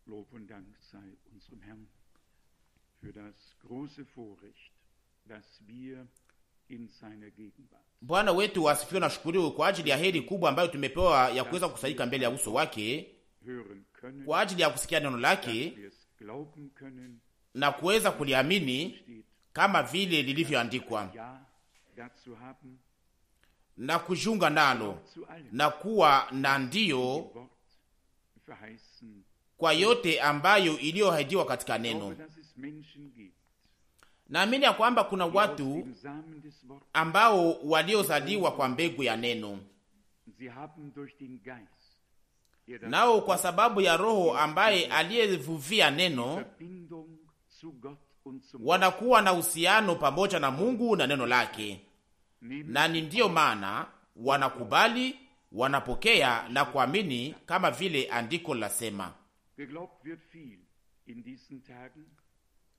Lob und Dank sei unserem Herrn für das große Vorrecht, dass wir in seiner Gegenwart. Bwana wetu asifiwe na shukuriwe kwa ajili ya heri kubwa ambayo tumepewa ya kuweza kusanyika mbele ya uso wake kwa ajili ya kusikia neno lake na kuweza kuliamini kama vile lilivyoandikwa na kujiunga nalo na kuwa na ndio kwa yote ambayo iliyoahidiwa katika neno. Naamini ya kwamba kuna watu ambao waliozaliwa kwa mbegu ya neno, nao kwa sababu ya Roho ambaye aliyevuvia neno wanakuwa na uhusiano pamoja na Mungu na neno lake, na ni ndiyo maana wanakubali, wanapokea na kuamini kama vile andiko lasema.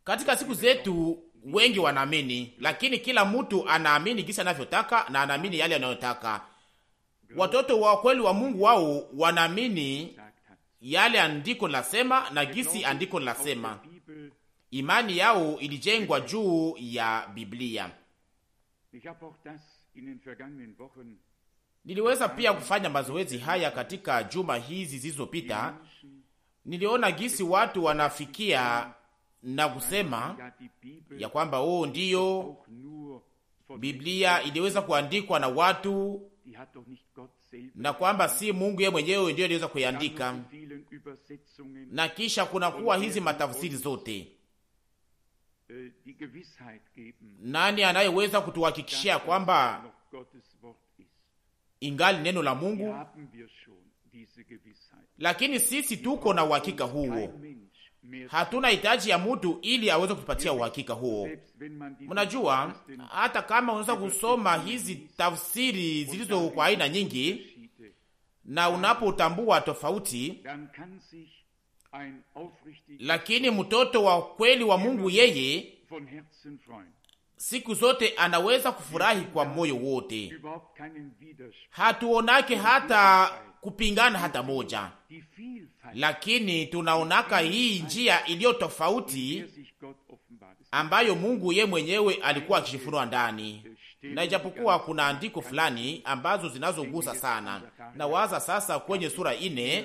Katika siku zetu wengi wanaamini, lakini kila mtu anaamini gisi anavyotaka na anaamini yale anayotaka. Watoto wa kweli wa Mungu wao wanaamini yale andiko lasema na gisi andiko lasema. Imani yao ilijengwa juu ya Biblia. Niliweza pia kufanya mazoezi haya katika juma hizi zilizopita. Niliona gisi watu wanafikia na kusema ya kwamba ndiyo Biblia iliweza kuandikwa na watu na kwamba si Mungu yeye mwenyewe ndiyo aliweza kuiandika, na kisha kuna kuwa hizi matafsiri zote. Nani anayeweza kutuhakikishia kwamba ingali neno la Mungu? Lakini sisi tuko na uhakika huo. Hatuna hitaji ya mtu ili aweze kutupatia uhakika huo. Mnajua, hata kama unaweza kusoma hizi tafsiri zilizo kwa aina nyingi na unapotambua tofauti, lakini mtoto wa kweli wa Mungu yeye siku zote anaweza kufurahi kwa moyo wote. Hatuonake hata kupingana hata moja, lakini tunaonaka hii njia iliyo tofauti ambayo Mungu ye mwenyewe alikuwa akishifunua ndani. Na ijapokuwa kuna andiko fulani ambazo zinazogusa sana, na waza sasa kwenye sura 4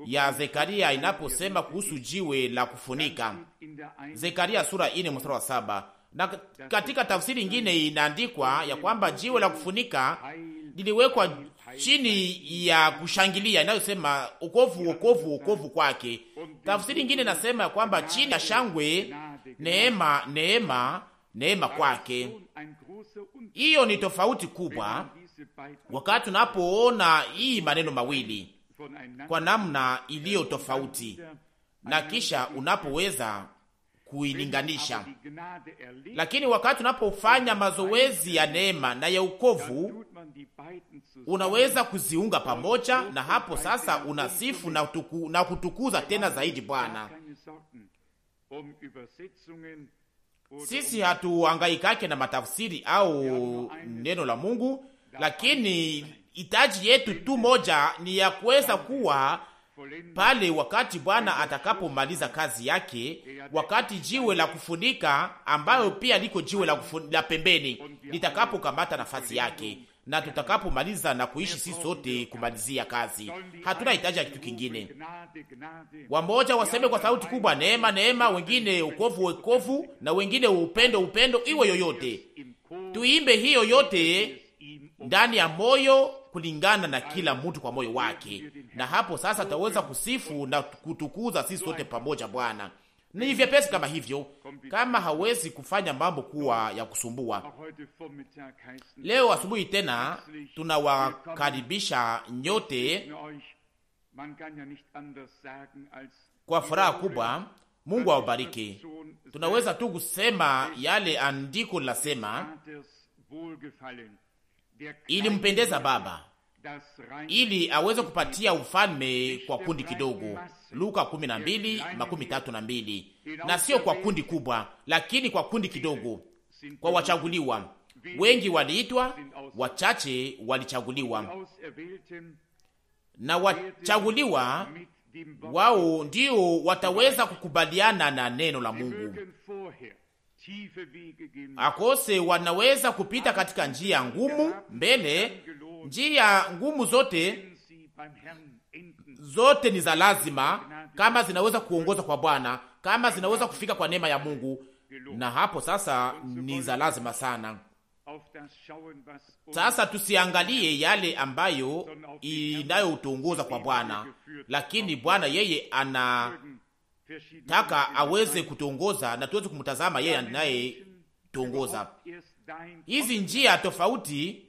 ya Zekaria inaposema kuhusu jiwe la kufunika. Zekaria sura 4 mstari wa 7. Na katika tafsiri nyingine inaandikwa ya kwamba jiwe la kufunika liliwekwa chini ya kushangilia, inayosema ukovu, wokovu, wokovu kwake. Tafsiri nyingine inasema ya kwamba chini ya shangwe, neema, neema, neema kwake. Hiyo ni tofauti kubwa wakati tunapoona hii maneno mawili kwa namna iliyo tofauti, na kisha unapoweza kuilinganisha. Lakini wakati unapofanya mazoezi ya neema na ya ukovu, unaweza kuziunga pamoja, na hapo sasa unasifu na kutukuza tena zaidi Bwana. Sisi hatuhangaikake na matafsiri au neno la Mungu, lakini hitaji yetu tu moja ni ya kuweza kuwa pale wakati Bwana atakapomaliza kazi yake, wakati jiwe la kufunika ambayo pia liko jiwe la pembeni litakapokamata nafasi yake, na tutakapomaliza na kuishi sisi sote kumalizia kazi. Hatuna hitaji ya kitu kingine. Wamoja waseme kwa sauti kubwa neema, neema, wengine ukovu, ukovu, na wengine upendo, upendo. Iwe yoyote, tuimbe hiyo yote ndani ya moyo kulingana na kila mtu kwa moyo wake, na hapo sasa taweza kusifu na kutukuza sisi sote pamoja Bwana. Ni vyepesi kama hivyo, kama hawezi kufanya mambo kuwa ya kusumbua. Leo asubuhi tena tunawakaribisha nyote kwa furaha kubwa. Mungu awabariki. Tunaweza tu kusema yale andiko lasema, ilimpendeza Baba ili aweze kupatia ufalme kwa kundi kidogo. Luka 12:32. Na sio kwa kundi kubwa, lakini kwa kundi kidogo, kwa wachaguliwa. Wengi waliitwa, wachache walichaguliwa. Na wachaguliwa wao ndio wataweza kukubaliana na neno la Mungu. Akose wanaweza kupita katika njia ngumu mbele. Njia ngumu zote ni za lazima, kama zinaweza kuongoza kwa Bwana, kama zinaweza kufika kwa neema ya Mungu, na hapo sasa ni za lazima sana. Sasa tusiangalie yale ambayo inayotuongoza kwa Bwana, lakini Bwana yeye anataka aweze kutuongoza na tuweze kumtazama yeye anayetuongoza. Hizi njia tofauti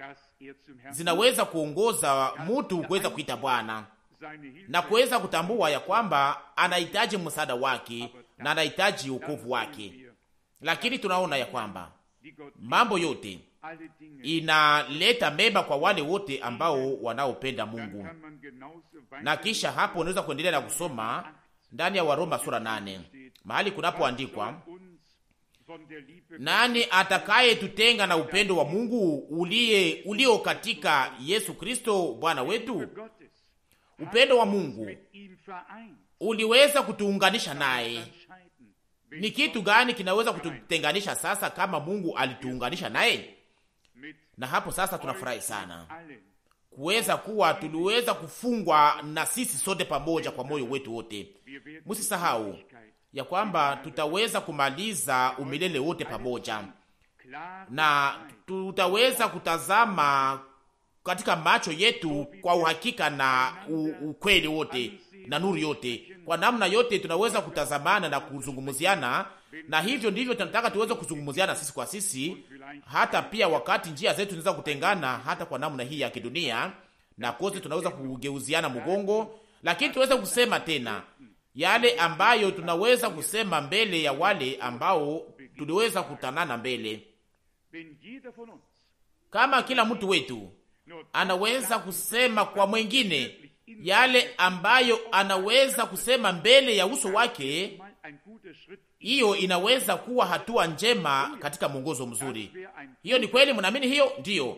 zinaweza kuongoza mtu kuweza kuita Bwana na kuweza kutambua ya kwamba anahitaji msaada wake na anahitaji wokovu wake. Lakini tunaona ya kwamba mambo yote inaleta mema kwa wale wote ambao wanaopenda Mungu. Na kisha hapo unaweza kuendelea na kusoma ndani ya Waroma sura 8 mahali kunapoandikwa, nani atakaye tutenga na upendo wa Mungu ulio katika Yesu Kristo Bwana wetu? Upendo wa Mungu uliweza kutuunganisha naye. Ni kitu gani kinaweza kututenganisha sasa kama Mungu alituunganisha naye? Na hapo sasa tunafurahi sana kuweza kuwa tuliweza kufungwa na sisi sote pamoja kwa moyo wetu wote. Msisahau ya kwamba tutaweza kumaliza umilele wote pamoja, na tutaweza kutazama katika macho yetu kwa uhakika na ukweli wote na nuru yote. Kwa namna yote tunaweza kutazamana na kuzungumziana, na hivyo ndivyo tunataka tuweze kuzungumziana sisi kwa sisi, hata pia wakati njia zetu zinaweza kutengana, hata kwa namna hii ya kidunia, na kote tunaweza kugeuziana mgongo, lakini tuweze kusema tena yale ambayo tunaweza kusema mbele ya wale ambao tuliweza kutanana mbele. Kama kila mtu wetu anaweza kusema kwa mwengine yale ambayo anaweza kusema mbele ya uso wake, hiyo inaweza kuwa hatua njema katika mwongozo mzuri. Hiyo ni kweli, mnaamini hiyo? Ndiyo,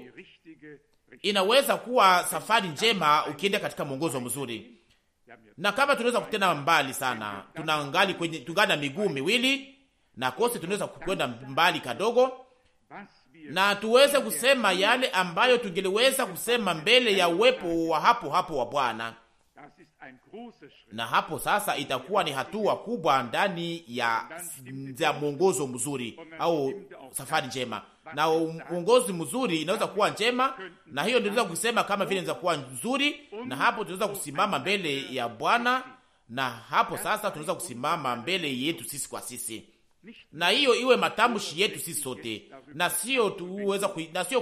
inaweza kuwa safari njema ukienda katika mwongozo mzuri. Na kama tunaweza kutenda mbali sana, tungali na miguu miwili na kose, tunaweza kwenda mbali kadogo na tuweze kusema yale ambayo tungeliweza kusema mbele ya uwepo wa hapo wa Bwana. Na hapo sasa itakuwa ni hatua kubwa ndani ya mwongozo mzuri au safari njema. Na mwongozo mzuri inaweza kuwa njema, na hiyo ndio kusema kama vile inaweza kuwa nzuri, na hapo tunaweza kusimama mbele ya Bwana, na hapo sasa tunaweza kusimama mbele yetu sisi kwa sisi. Na hiyo iwe matamshi yetu sisi sote, na sio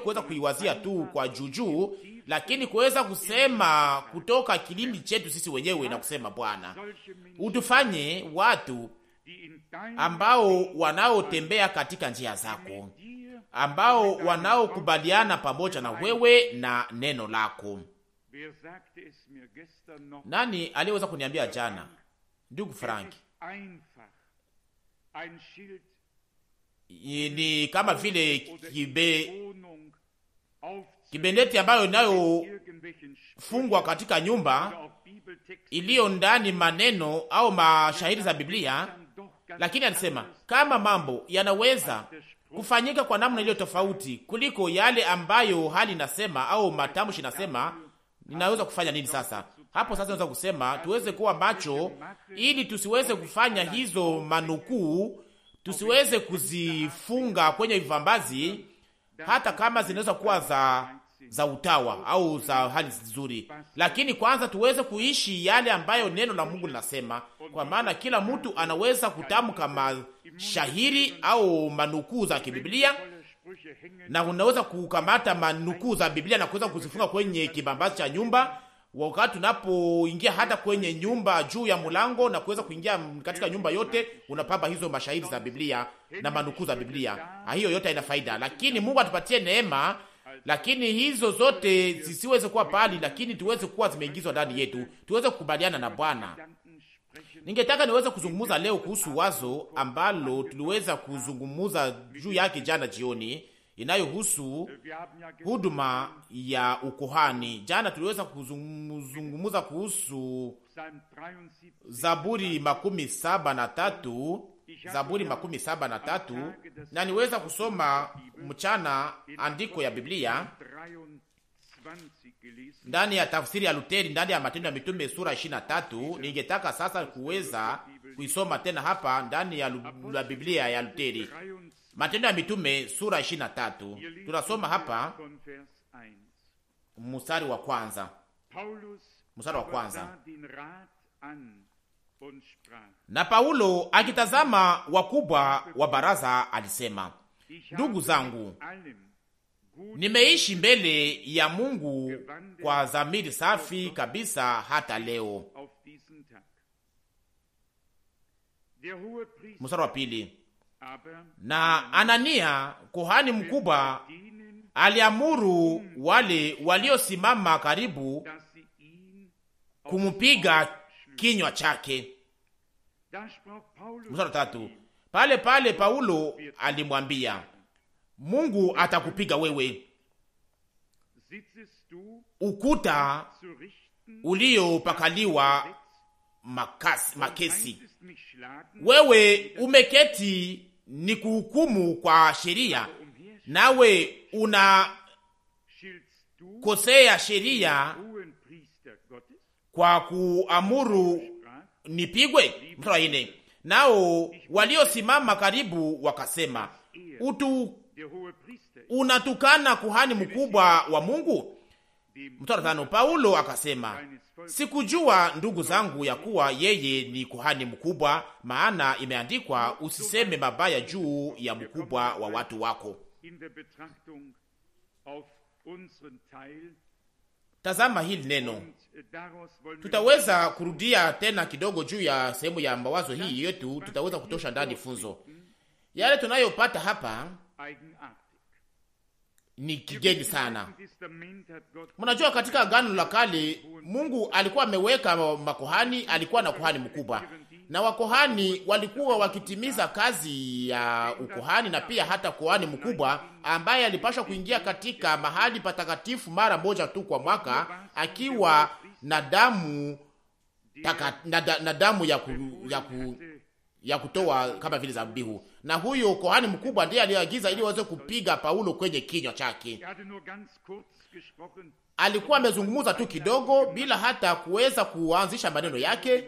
kuweza kuiwazia tu kwa juujuu, lakini kuweza kusema kutoka kilindi chetu sisi wenyewe na kusema, Bwana, utufanye watu ambao wanaotembea katika njia zako, ambao wanaokubaliana pamoja na wewe na neno lako. Nani aliweza kuniambia jana, ndugu Frank, ni kama vile kibendeti ambayo inayofungwa katika nyumba iliyo ndani maneno au mashahiri za Biblia, lakini alisema kama mambo yanaweza kufanyika kwa namna iliyo tofauti kuliko yale ambayo hali nasema au matamshi nasema, ninaweza kufanya nini sasa? Hapo sasa naweza kusema tuweze kuwa macho ili tusiweze kufanya hizo manukuu, tusiweze kuzifunga kwenye vivambazi, hata kama zinaweza kuwa za utawa au za hali nzuri, lakini kwanza tuweze kuishi yale ambayo neno la Mungu linasema. Kwa maana kila mtu anaweza kutamka mashahiri au manukuu za kibiblia, na unaweza kukamata manukuu za Biblia na kuweza kuzifunga kwenye kibambazi cha nyumba, wakati unapoingia hata kwenye nyumba juu ya mlango, na kuweza kuingia katika nyumba yote unapamba hizo mashahiri za Biblia na manukuu za Biblia. Hiyo yote ina faida, lakini Mungu atupatie neema, lakini hizo zote zisiweze kuwa pali, lakini tuweze kuwa zimeingizwa ndani yetu, tuweze kukubaliana na Bwana. Ningetaka niweze kuzungumza leo kuhusu wazo ambalo tuliweza kuzungumza juu yake jana jioni, inayohusu huduma ya ukuhani. Jana tuliweza kuzungumza kuhusu Zaburi 73, Zaburi 73, na niweza kusoma mchana andiko ya Biblia ndani ya tafsiri ya Luteri, ndani ya Matendo ya Mitume sura 23. Ningetaka sasa kuweza kuisoma tena hapa ndani ya Biblia ya Luteri, Matendo ya Mitume sura 23. Tunasoma hapa mstari wa kwanza. Na Paulo akitazama wakubwa wa baraza alisema, ndugu zangu, nimeishi mbele ya Mungu kwa dhamiri safi kabisa hata leo. Mstari wa pili. Na Anania kuhani mkubwa aliamuru wale waliosimama karibu kumupiga kinywa chake. Mstari wa tatu. Pale pale Paulo alimwambia, Mungu atakupiga wewe, ukuta uliopakaliwa makesi. Wewe umeketi ni kuhukumu kwa sheria, nawe unakosea sheria kwa kuamuru nipigwe. Mstari wa nne. Nao waliosimama karibu wakasema, unatukana kuhani mkubwa wa Mungu. Mstari wa tano. Paulo akasema, sikujua ndugu zangu ya kuwa yeye ni kuhani mkubwa, maana imeandikwa, usiseme mabaya juu ya mkubwa wa watu wako. Tazama hili neno. Tutaweza kurudia tena kidogo juu ya sehemu ya mawazo hii yetu, tutaweza kutosha ndani funzo. Yale tunayopata hapa ni kigeni sana. Mnajua katika Agano la Kale Mungu alikuwa ameweka makuhani, alikuwa na kuhani mkubwa, na wakuhani walikuwa wakitimiza kazi ya ukuhani, na pia hata kuhani mkubwa ambaye alipaswa kuingia katika mahali patakatifu mara moja tu kwa mwaka, akiwa na damu na damu ya kutoa kama vile zabihu. Na huyo kuhani mkubwa ndiye aliagiza ili waweze kupiga Paulo kwenye kinywa chake. Alikuwa amezungumza tu kidogo bila hata kuweza kuanzisha maneno yake.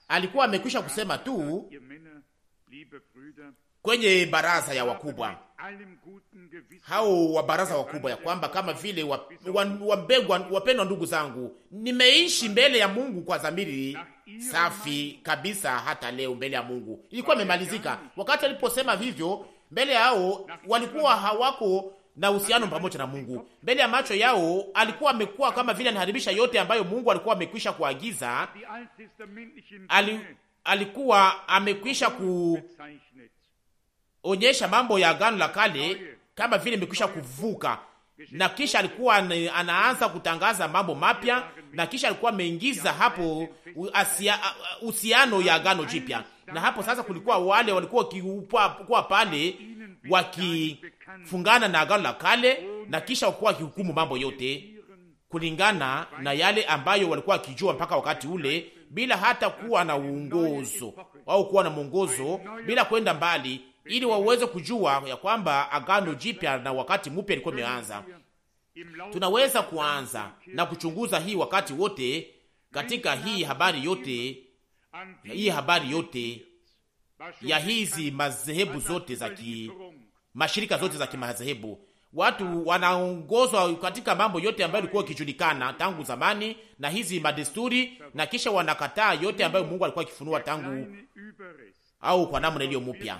Alikuwa amekwisha kusema tu kwenye baraza ya wakubwa hao wa baraza wakubwa ya kwamba kama vile wapendwa ndugu zangu, nimeishi mbele ya Mungu kwa dhamiri safi kabisa hata leo mbele ya Mungu. Ilikuwa imemalizika. Wakati aliposema hivyo, mbele yao walikuwa hawako na uhusiano pamoja na Mungu. Mbele ya macho yao alikuwa amekuwa kama vile anaharibisha yote ambayo Mungu alikuwa amekwisha kuagiza. Alikuwa amekwisha kuonyesha mambo ya Agano la Kale kama vile imekwisha kuvuka, na kisha alikuwa anaanza kutangaza mambo mapya, na kisha alikuwa ameingiza hapo uhusiano ya Agano Jipya. Na hapo sasa kulikuwa wale walikuwa kwa pale wakifungana na Agano la Kale, na kisha walikuwa wakihukumu mambo yote kulingana na yale ambayo walikuwa wakijua mpaka wakati ule, bila hata kuwa na uongozo au kuwa na mwongozo, bila kwenda mbali, ili waweze kujua ya kwamba Agano Jipya na wakati mpya ilikuwa imeanza. Tunaweza kuanza na kuchunguza hii wakati wote katika hii habari yote ya hizi madhehebu zote za mashirika zote za kimadhehebu. Watu wanaongozwa katika mambo yote ambayo ilikuwa ikijulikana tangu zamani na hizi madesturi, na kisha wanakataa yote ambayo Mungu alikuwa akifunua tangu au kwa namna iliyo mpya.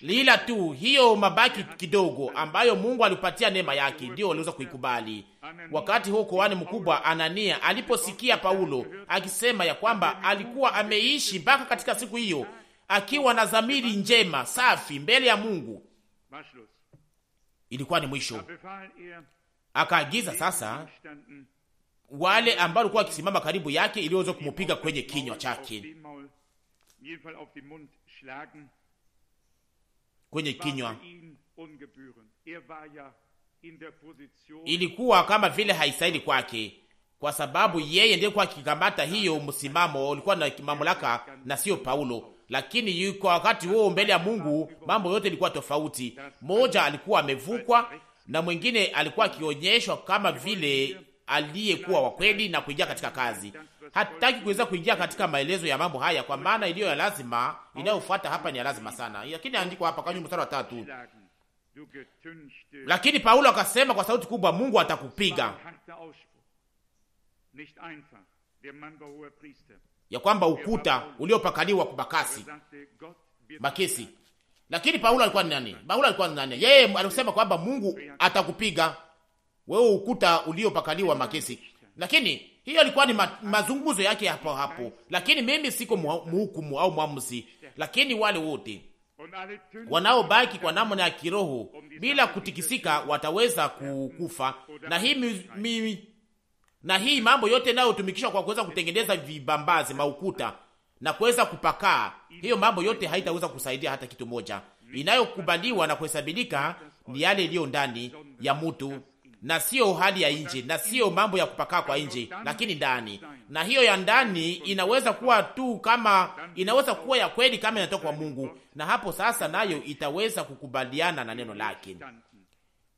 Lila tu hiyo mabaki kidogo ambayo Mungu alipatia neema yake ndio waliweza kuikubali. Wakati huo kuhani mkubwa Anania aliposikia Paulo akisema ya kwamba alikuwa ameishi mpaka katika siku hiyo akiwa na dhamiri njema safi mbele ya Mungu, ilikuwa ni mwisho. Akaagiza sasa wale ambao walikuwa wakisimama karibu yake ili waweze kumupiga kwenye kinywa chake, kwenye kinywa. Ilikuwa kama vile haistahili kwake, kwa sababu yeye ndiye kwa kikamata hiyo msimamo, ulikuwa na mamlaka na sio Paulo. Lakini kwa wakati huo mbele ya Mungu mambo yote ilikuwa tofauti. Mmoja alikuwa amevukwa na mwingine alikuwa akionyeshwa kama vile aliyekuwa wa kweli na kuingia katika kazi. Hataki kuweza kuingia katika maelezo ya mambo haya, kwa maana iliyo ya lazima inayofuata hapa ni ya lazima sana. Lakini andiko hapa kwenye mstari wa 3, lakini Paulo akasema kwa sauti kubwa, Mungu atakupiga. Ya kwamba ukuta uliopakaliwa kubakasi makesi. Lakini Paulo alikuwa ni nani? Paulo alikuwa ni nani? Yeye alisema kwamba Mungu atakupiga wewe ukuta uliopakaliwa makesi. Lakini hiyo ilikuwa ni mazungumzo yake hapo hapo. Lakini mimi siko mhukumu au mwamuzi, lakini wale wote wanaobaki kwa namna ya kiroho bila kutikisika wataweza kukufa. Na hii mambo yote nayo tumikishwa kwa kuweza kutengeneza vibambazi maukuta na kuweza kupakaa, hiyo mambo yote haitaweza kusaidia hata kitu moja. Inayokubaliwa na kuhesabilika ni yale iliyo ndani ya mtu, na sio hali ya nje, na sio mambo ya kupakaa kwa nje, lakini ndani. Na hiyo ya ndani inaweza kuwa tu kama inaweza kuwa ya kweli kama inatoka kwa Mungu, na hapo sasa nayo itaweza kukubaliana na neno lake.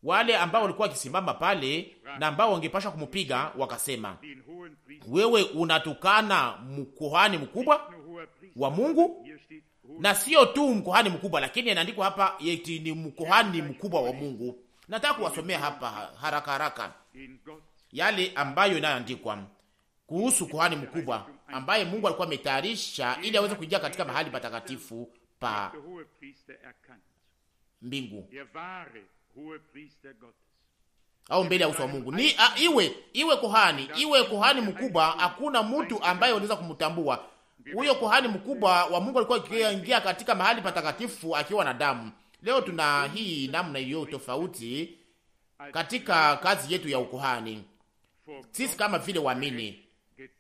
Wale ambao walikuwa wakisimama pale na ambao wangepasha kumupiga wakasema, wewe unatukana mkuhani mkubwa wa Mungu. Na sio tu mkuhani mkubwa, lakini inaandikwa hapa eti ni mkuhani mkubwa wa Mungu. Nataka kuwasomea hapa haraka haraka yale ambayo inayoandikwa kuhusu kuhani mkubwa ambaye Mungu alikuwa ametayarisha ili aweze kuingia katika mahali patakatifu pa mbingu au mbele ya uso wa Mungu. Ni iwe kuhani mkubwa, hakuna mtu ambaye anaweza kumtambua. Huyo kuhani mkubwa wa Mungu alikuwa akiingia katika mahali patakatifu akiwa na damu. Leo tuna hii namna hiyo tofauti katika kazi yetu ya ukuhani. Sisi kama vile waamini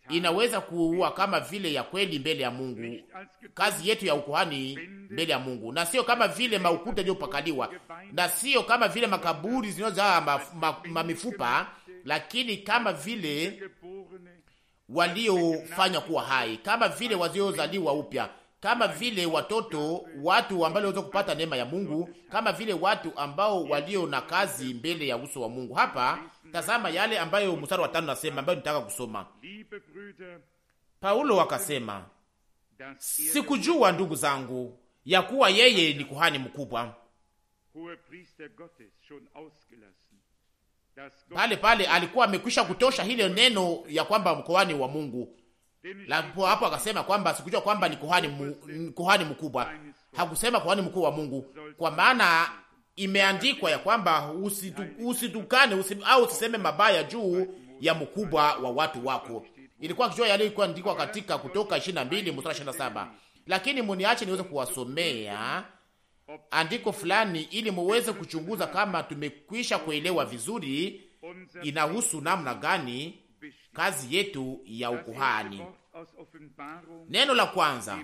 inaweza kuwa kama vile ya kweli mbele ya Mungu, kazi yetu ya ukuhani mbele ya Mungu, na sio kama vile maukuta yaliyopakaliwa, na sio kama vile makaburi zinazojaa mifupa, lakini kama vile waliofanya kuwa hai, kama vile waliozaliwa upya, kama vile watoto, watu ambao waweza kupata neema ya Mungu, kama vile watu ambao walio na kazi mbele ya uso wa Mungu. Hapa tazama yale ambayo mstari wa 5 nasema, ambayo nitaka kusoma. Paulo akasema, sikujua ndugu zangu ya kuwa yeye ni kuhani mkubwa. Pale alikuwa amekwisha kutosha hile neno ya kwamba mkohani wa Mungu. Hapo akasema kwamba sikujua kwamba ni kuhani mkubwa. Hakusema kuhani mkuu wa Mungu, kwa maana imeandikwa ya kwamba usitukane au usiseme mabaya juu ya mkubwa wa watu wako. Ilikuwa kijua yale ilikuwa andikwa katika Kutoka 22 mstari 27. Lakini muniache niweze kuwasomea andiko fulani ili muweze kuchunguza kama tumekwisha kuelewa vizuri inahusu namna gani kazi yetu ya ukuhani. Neno la kwanza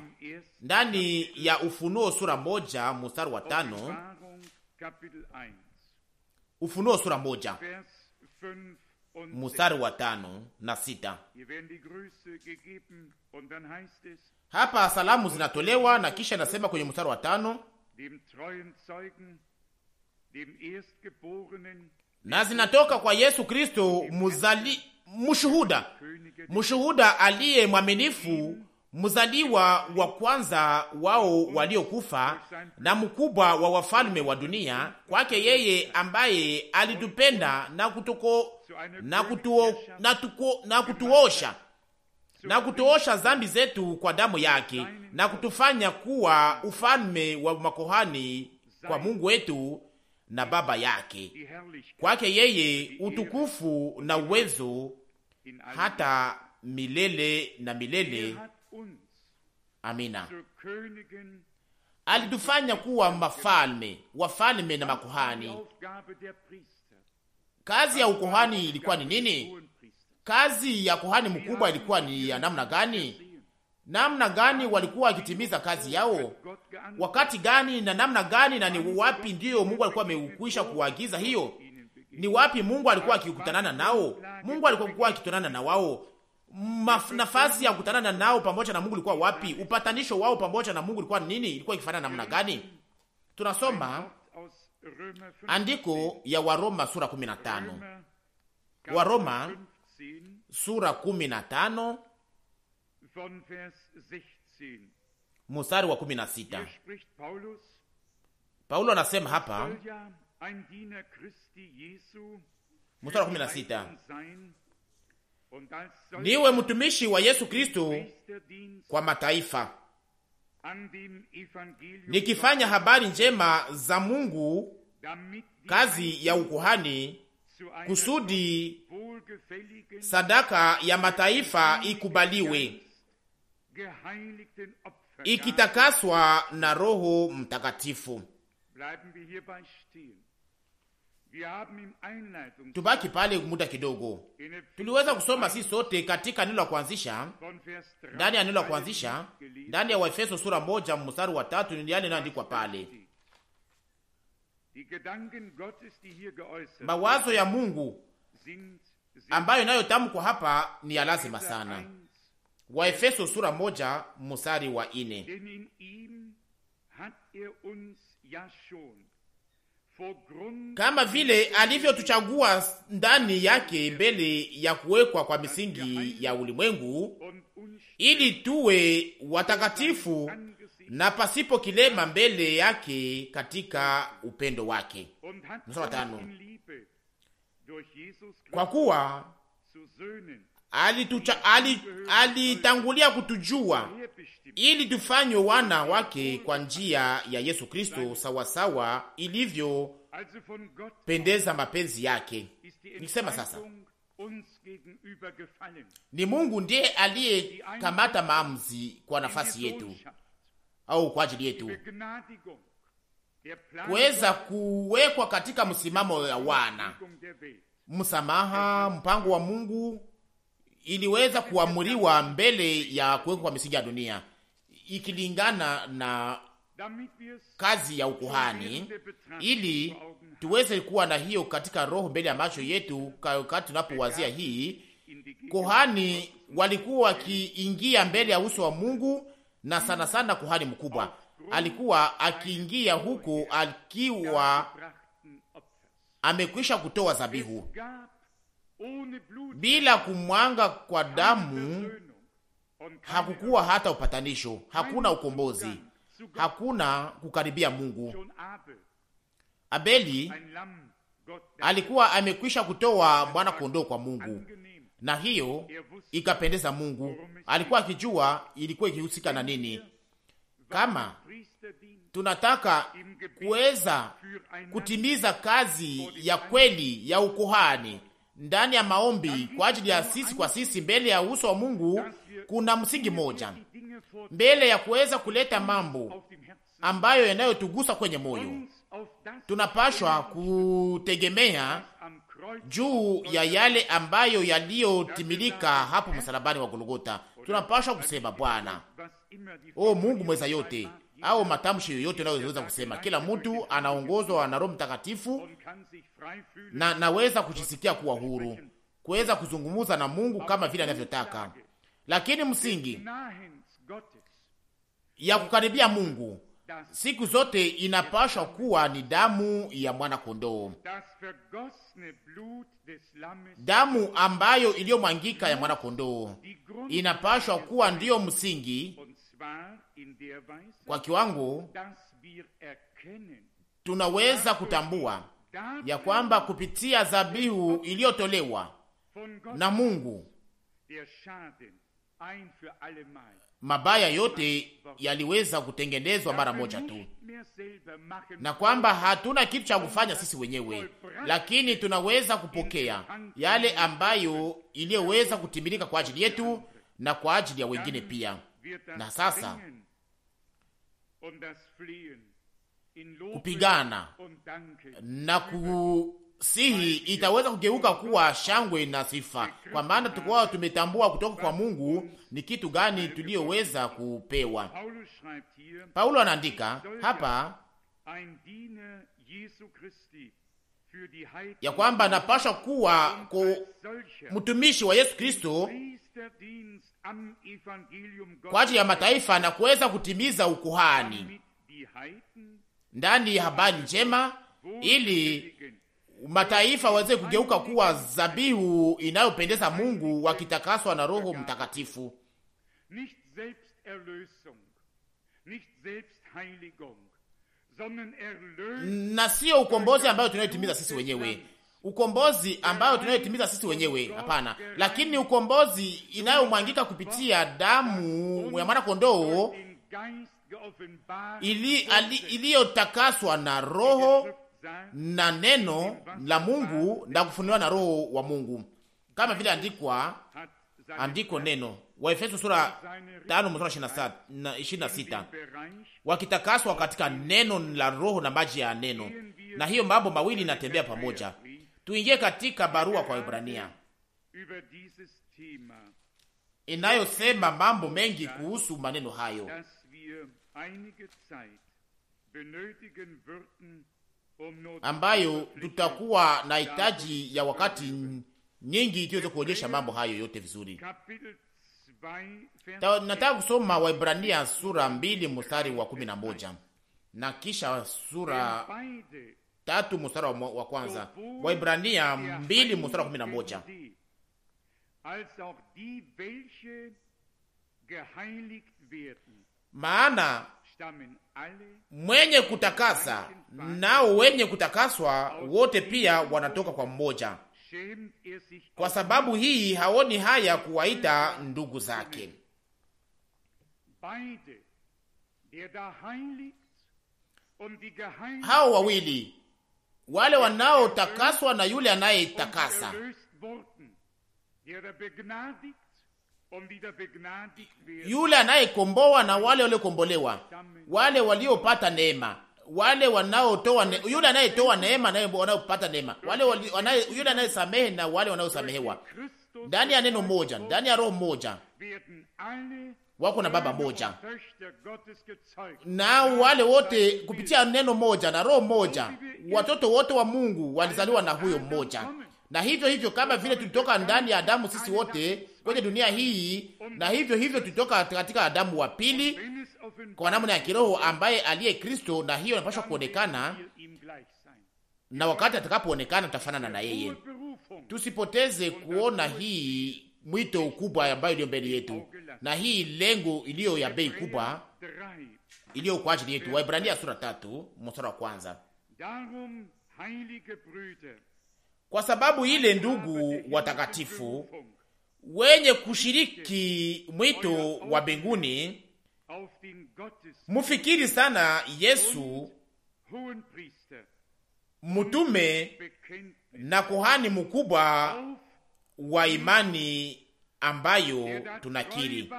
ndani ya Ufunuo sura 1 mstari wa 5. Ufunuo sura 1 mstari wa 5 na 6. Hapa salamu zinatolewa na kisha nasema kwenye mstari wa 5, na zinatoka kwa Yesu Kristo mshuhuda aliye mwaminifu, mzaliwa wa kwanza wao waliokufa na mkubwa wa wafalme wa dunia. Kwake yeye ambaye alitupenda na kutuosha dhambi zetu kwa damu yake, na kutufanya kuwa ufalme wa makohani kwa Mungu wetu na Baba yake. Kwake yeye utukufu na uwezo hata milele na milele. Amina. Alitufanya kuwa wafalme na makuhani. Kazi ya ukuhani ilikuwa ni nini? Kazi ya kuhani mkubwa ilikuwa ni ya namna gani? Namna gani walikuwa wakitimiza kazi yao? Wakati gani na namna gani, na ni wapi ndiyo Mungu alikuwa amekwisha kuagiza hiyo? Ni wapi Mungu alikuwa akikutanana nao? Mungu alikuwa akitanana na wao. Nafasi ya kukutanana nao pamoja na Mungu ilikuwa wapi? Upatanisho wao pamoja na Mungu ilikuwa nini? Ilikuwa ikifanana namna gani? Tunasoma andiko ya Waroma sura 15. Waroma sura 15 mstari wa 16. Paulo anasema hapa, mstari wa 16, niwe mtumishi wa Yesu Kristo kwa mataifa, nikifanya habari njema za Mungu, kazi ya ukuhani, kusudi sadaka ya mataifa ikubaliwe, ikitakaswa na Roho Mtakatifu. Tubaki pale muda kidogo. Tuliweza kusoma sisi sote katika neno la kuanzisha, ndani ya neno la kuanzisha, ndani ya Waefeso sura 1 mstari wa 3, ni yale yanayoandikwa pale. Mawazo ya Mungu ambayo inayotamkwa hapa ni ya lazima sana. Waefeso sura 1 mstari wa 4. Kama vile alivyotuchagua ndani yake mbele ya kuwekwa kwa misingi ya ulimwengu, ili tuwe watakatifu na pasipo kilema mbele yake katika upendo wake. Mstari 5. Kwa kuwa alitangulia kutujua ili tufanywe wana wake kwa njia ya Yesu Kristo, sawasawa ilivyo pendeza mapenzi yake. Nikisema sasa, ni Mungu ndiye aliyekamata maamuzi kwa nafasi yetu au kwa ajili yetu, kuweza kuwekwa katika msimamo ya wana. Msamaha, mpango wa Mungu iliweza kuamuriwa mbele ya kuwekwa kwa misingi ya dunia, ikilingana na kazi ya ukuhani, ili tuweze kuwa na hiyo katika roho mbele ya macho yetu. Wakati tunapowazia hii, kuhani walikuwa wakiingia mbele ya uso wa Mungu, na sana sana kuhani mkubwa alikuwa akiingia huko akiwa amekwisha kutoa zabihu. Bila kumwanga kwa damu hakukuwa hata upatanisho, hakuna ukombozi, hakuna kukaribia Mungu. Abeli alikuwa amekwisha kutoa mwana kondoo kwa Mungu, na hiyo ikapendeza Mungu. Alikuwa akijua ilikuwa ikihusika na nini. Kama tunataka kuweza kutimiza kazi ya kweli ya ukuhani ndani ya maombi kwa ajili ya sisi kwa sisi mbele ya uso wa Mungu, kuna msingi moja mbele ya kuweza kuleta mambo ambayo yanayotugusa kwenye moyo. Tunapashwa kutegemea juu ya yale ambayo yaliyotimilika hapo msalabani wa Golgotha. Tunapashwa kusema, Bwana, Mungu mweza yote, au matamshi yoyote unayoweza kusema. Kila mtu anaongozwa na Roho Mtakatifu na naweza kujisikia kuwa huru, kuweza kuzungumza na Mungu kama vile anavyotaka. Lakini msingi ya kukaribia Mungu siku zote inapashwa kuwa ni damu ya mwana kondoo, damu ambayo iliyomwangika ya mwana kondoo inapashwa kuwa ndiyo msingi, kwa kiwango tunaweza kutambua ya kwamba kupitia dhabihu iliyotolewa na Mungu mabaya yote yaliweza kutengenezwa mara moja tu, na kwamba hatuna kitu cha kufanya sisi wenyewe, lakini tunaweza kupokea yale ambayo iliyoweza kutimilika kwa ajili yetu na kwa ajili ya wengine pia. Na sasa kupigana na kusihi itaweza kugeuka kuwa shangwe na sifa, kwa maana tukao tumetambua kutoka kwa Mungu ni kitu gani tuliyoweza kupewa. Paulo anaandika hapa, ya kwamba napasha kuwa mtumishi wa Yesu Kristo kwa ajili ya mataifa na kuweza kutimiza ukuhani ndani ya habari njema, ili mataifa waweze kugeuka kuwa zabihu inayopendeza Mungu, wakitakaswa na Roho Mtakatifu. Na sio ukombozi ambayo tunayotimiza sisi wenyewe, ukombozi ambayo tunayotimiza sisi wenyewe, hapana, lakini ukombozi inayomwangika kupitia damu ya mwana kondoo iliyotakaswa na Roho na neno la Mungu na kufunuliwa na Roho wa Mungu, kama vile andiko neno Waefeso sura 5:26, wakitakaswa katika neno la Roho na maji ya neno. Na hiyo mambo mawili inatembea pamoja. Tuingie katika barua kwa Waebrania inayosema mambo mengi kuhusu maneno hayo, ambayo tutakuwa na hitaji ya wakati nyingi tuweze kuonyesha mambo hayo yote vizuri. Nataka kusoma Waebrania sura 2 mstari wa 11 na kisha sura 3 mstari wa kwanza. Waebrania 2 mstari wa 11. Maana mwenye kutakasa nao wenye kutakaswa wote pia wanatoka kwa mmoja. Kwa sababu hii haoni haya kuwaita ndugu zake. Hao wawili, wale wanaotakaswa na yule anayetakasa, yule anayekomboa na wale waliokombolewa, wale waliopata neema, wale wanaotoa yule anayetoa neema na wanaopata neema, yule anayesamehe na wale wanaosamehewa, ndani ya neno moja, ndani ya Roho moja, wako na Baba moja, na wale wote kupitia neno moja na Roho moja, watoto wote wa Mungu walizaliwa na huyo mmoja. Na hivyo kama vile tulitoka ndani ya Adamu sisi wote kwenye dunia hii, na hivyo tulitoka katika Adamu wa pili kwa namna ya kiroho ambaye aliye Kristo, na hiyo inapaswa kuonekana, na wakati atakapoonekana tutafanana na yeye. Tusipoteze kuona hii mwito ukubwa ambayo iliyo mbele yetu, na hii lengo iliyo ya bei kubwa iliyo kwa ajili yetu. Waebrania sura 3 mstari wa kwanza. Kwa sababu ile, ndugu watakatifu wenye kushiriki mwito wa mbinguni, mufikiri sana Yesu mtume na kuhani mkubwa wa imani ambayo tunakiri.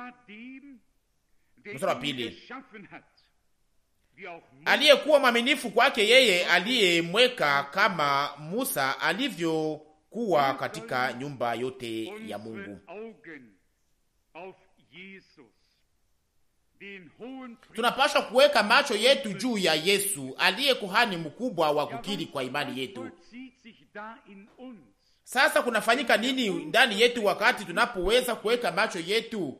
Mstari wa pili. Aliyekuwa mwaminifu kwake yeye aliyemweka, kama Musa alivyokuwa katika nyumba yote ya Mungu. Tunapaswa kuweka macho yetu juu ya Yesu aliye kuhani mkubwa wa kukiri kwa imani yetu. Sasa kunafanyika nini ndani yetu wakati tunapoweza kuweka macho yetu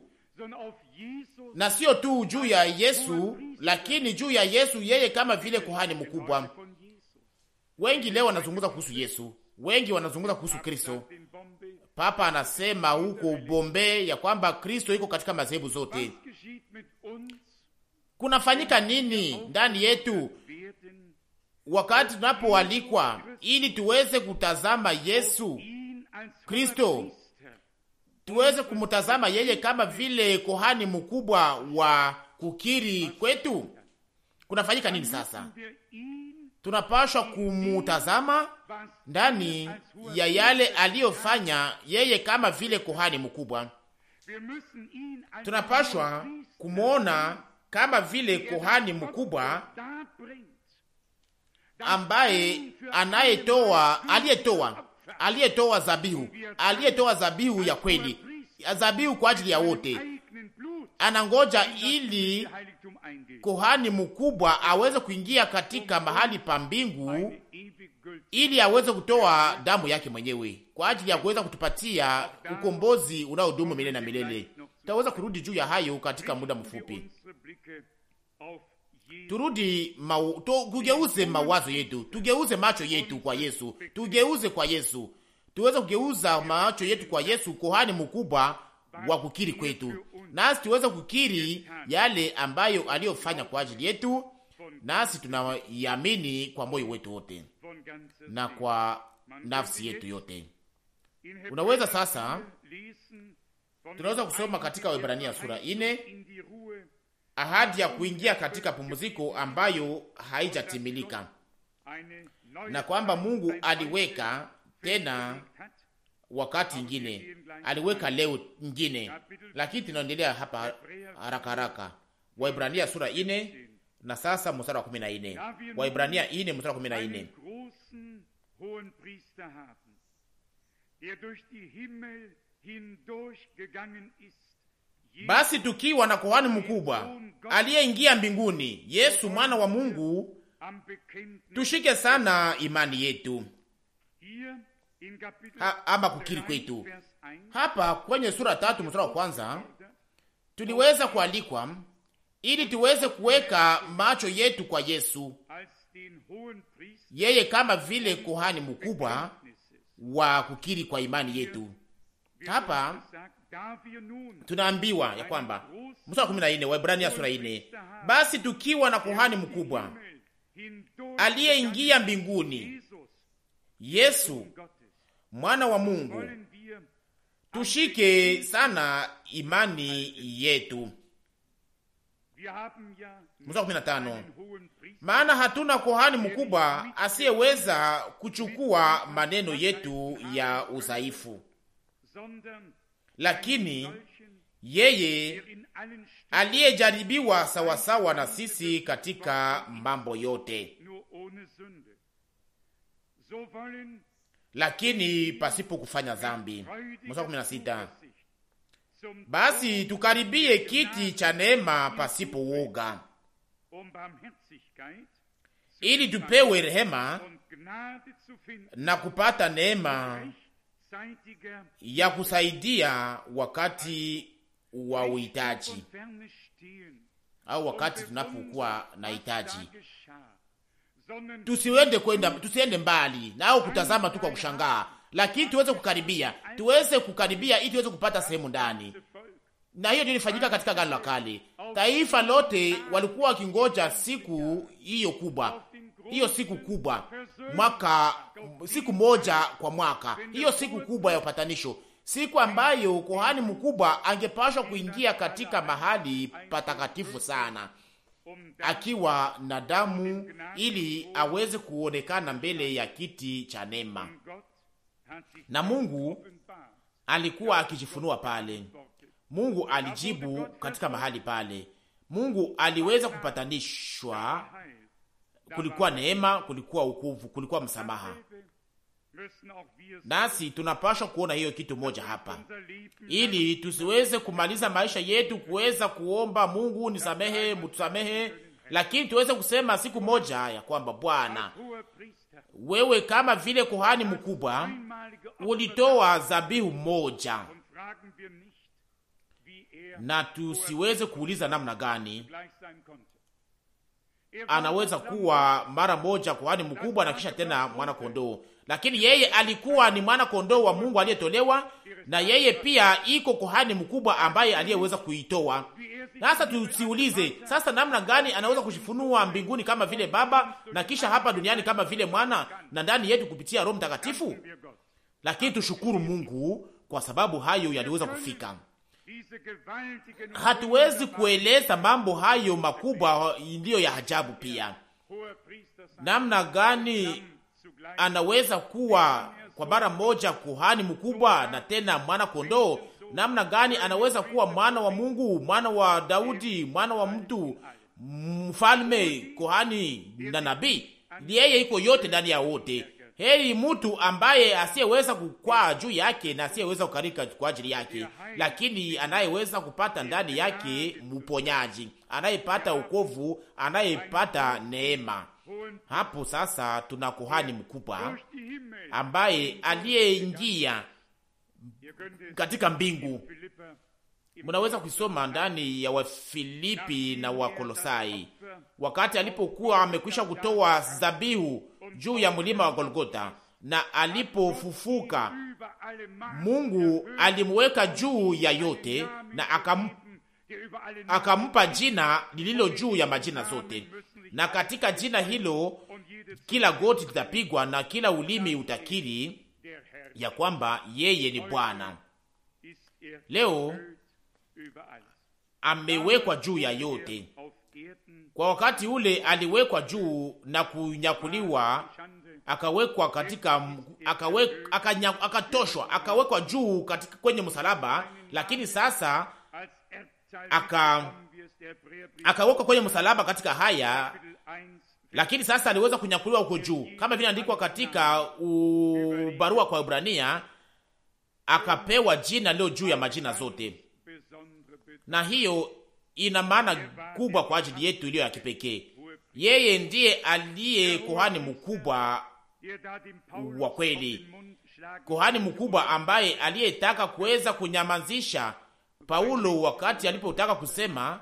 na sio tu juu ya Yesu, lakini juu ya Yesu yeye kama vile kuhani mkubwa? Wengi leo wanazungumza kuhusu Yesu, wengi wanazungumza kuhusu Kristo. Papa anasema huko Bombe ya kwamba Kristo iko katika madhehebu zote. Kunafanyika nini ndani yetu wakati tunapoalikwa ili tuweze kutazama Yesu Kristo, tuweze kumtazama yeye kama vile kuhani mkubwa wa kukiri kwetu? Kunafanyika nini sasa? Tunapaswa kumutazama ndani ya yale aliyofanya yeye kama vile kuhani mkubwa. Tunapaswa kumwona kama vile kuhani mkubwa ambaye aliyetoa zabihu ya kweli, zabihu kwa ajili ya wote. Anangoja ili kuhani mkubwa aweze kuingia katika mahali pa mbingu ili aweze kutoa damu yake mwenyewe kwa ajili ya kuweza kutupatia ukombozi unaodumu milele na milele. Tutaweza kurudi juu ya hayo katika muda mfupi. Tugeuze mawazo yetu, tugeuze macho yetu kwa Yesu, tugeuze kwa Yesu, tuweze kugeuza macho yetu kwa Yesu, kuhani mkubwa wa kukiri kwetu, nasi tuweze kukiri yale ambayo aliyofanya kwa ajili yetu, nasi tunayamini kwa moyo wetu wote na kwa nafsi yetu yote. Unaweza sasa, tunaweza kusoma katika Waebrania sura 4 ahadi ya kuingia katika pumziko ambayo haijatimilika, na kwamba Mungu aliweka tena wakati ingine, aliweka leo ingine, lakini tunaendelea hapa haraka haraka. Waebrania sura 4 na sasa mstari wa 14. Waebrania 4 mstari wa 14. Basi tukiwa na kuhani mkubwa aliyeingia mbinguni, Yesu mwana wa Mungu, tushike sana imani yetu. Ama kukiri kwetu. Hapa kwenye sura 3 mstari wa kwanza tuliweza kualikwa ili tuweze kuweka macho yetu kwa Yesu, yeye kama vile kuhani mkubwa wa kukiri kwa imani yetu. Hapa tunaambiwa ya kwamba mstari wa 14 wa Ibrania sura 4, basi tukiwa na kuhani mkubwa aliyeingia mbinguni, Yesu mwana wa Mungu, tushike sana imani yetu. Mstari wa 15, maana hatuna kuhani mkubwa asiyeweza kuchukua maneno yetu ya udhaifu, lakini yeye aliyejaribiwa sawasawa na sisi katika mambo yote, lakini pasipo kufanya dhambi. Mstari 16, basi tukaribie kiti cha neema pasipo woga, ili tupewe rehema na kupata neema ya kusaidia wakati wa uhitaji, au wakati tunapokuwa na hitaji. Tusiende mbali na au kutazama tu kwa kushangaa, lakini tuweze kukaribia ili tuweze kupata sehemu ndani. Na hiyo ndio ilifanyika katika Agano la Kale. Taifa lote walikuwa wakingoja siku hiyo kubwa, siku moja kwa mwaka, hiyo siku kubwa ya upatanisho, siku ambayo kuhani mkubwa angepashwa kuingia katika mahali patakatifu sana akiwa na damu, ili aweze kuonekana mbele ya kiti cha neema. Na Mungu alikuwa akijifunua pale. Mungu alijibu katika mahali pale. Mungu aliweza kupatanishwa. Kulikuwa neema, kulikuwa wokovu, kulikuwa msamaha. Nasi tunapaswa kuona hiyo kitu moja hapa, ili tusiweze kumaliza maisha yetu kuweza kuomba Mungu nisamehe, mtusamehe, lakini tuweze kusema siku moja ya kwamba Bwana, wewe kama vile kuhani mkubwa ulitoa dhabihu moja, na tusiweze kuuliza namna gani anaweza kuwa mara moja kuhani mkubwa na kisha tena mwana kondoo. Lakini yeye alikuwa ni mwana kondoo wa Mungu aliyetolewa, na yeye pia iko kuhani mkubwa ambaye aliyeweza kuitoa. Sasa tusiulize sasa namna gani anaweza kujifunua mbinguni kama vile Baba, na kisha hapa duniani kama vile Mwana, na ndani yetu kupitia Roho Mtakatifu. Lakini tushukuru Mungu kwa sababu hayo yaliweza kufika. Hatuwezi kueleza mambo hayo makubwa ndiyo ya ajabu pia. Namna gani anaweza kuwa kwa mara moja kuhani mkubwa na tena mwana kondoo? Namna gani anaweza kuwa mwana wa Mungu, mwana wa Daudi, mwana wa mtu, mfalme, kuhani na nabii? Yeye iko yote ndani ya wote. Heri mtu ambaye asiyeweza kukwaa juu yake na asiyeweza kukarika kwa ajili yake, lakini anayeweza kupata ndani yake mponyaji, anayepata wokovu, anayepata neema. Hapo sasa tuna kuhani mkubwa ambaye aliyeingia katika mbingu. Mnaweza kusoma ndani ya Wafilipi na Wakolosai, wakati alipokuwa amekwisha kutoa dhabihu juu ya mlima wa Golgota na alipofufuka, Mungu alimweka juu ya yote na akampa jina lililo juu ya majina zote, na katika jina hilo kila goti litapigwa na kila ulimi utakiri ya kwamba yeye ni Bwana. Leo amewekwa juu ya yote. Kwa wakati ule aliwekwa juu na kunyakuliwa, akawekwa katika akatoshwa, akawekwa juu katika kwenye msalaba, lakini sasa akawekwa kwenye msalaba katika haya, lakini sasa aliweza kunyakuliwa huko juu, kama vile andikwa katika barua kwa Ibrania, akapewa jina leo juu ya majina zote. Na hiyo ina maana kubwa kwa ajili yetu iliyo ya kipekee. Yeye ndiye aliye kuhani mkubwa wa kweli, kuhani mkubwa ambaye aliyetaka kuweza kunyamazisha Paulo wakati alipotaka kusema.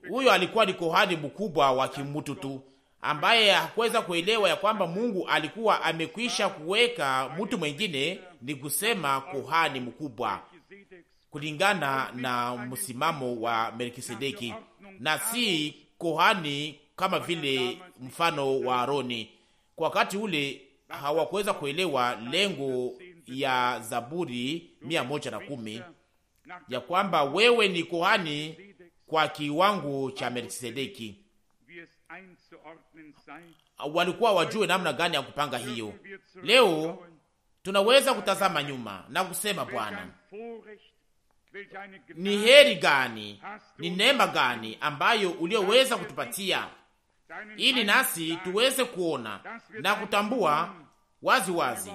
Huyo alikuwa ni kuhani mkubwa wa kimutu tu, ambaye hakuweza kuelewa ya kwamba Mungu alikuwa amekwisha kuweka mtu mwingine, ni kusema kuhani mkubwa kulingana na msimamo wa Melkisedeki, na si kuhani kama vile mfano wa Aroni. Kwa wakati ule hawakuweza kuelewa lengo ya Zaburi 110 ya kwamba wewe ni kuhani kwa kiwango cha Melkisedeki. Walikuwa wajue namna gani ya kupanga hiyo. Leo tunaweza kutazama nyuma na kusema, Bwana, ni heri gani, ni neema gani ambayo ulioweza kutupatia ili nasi tuweze kuona na kutambua wazi wazi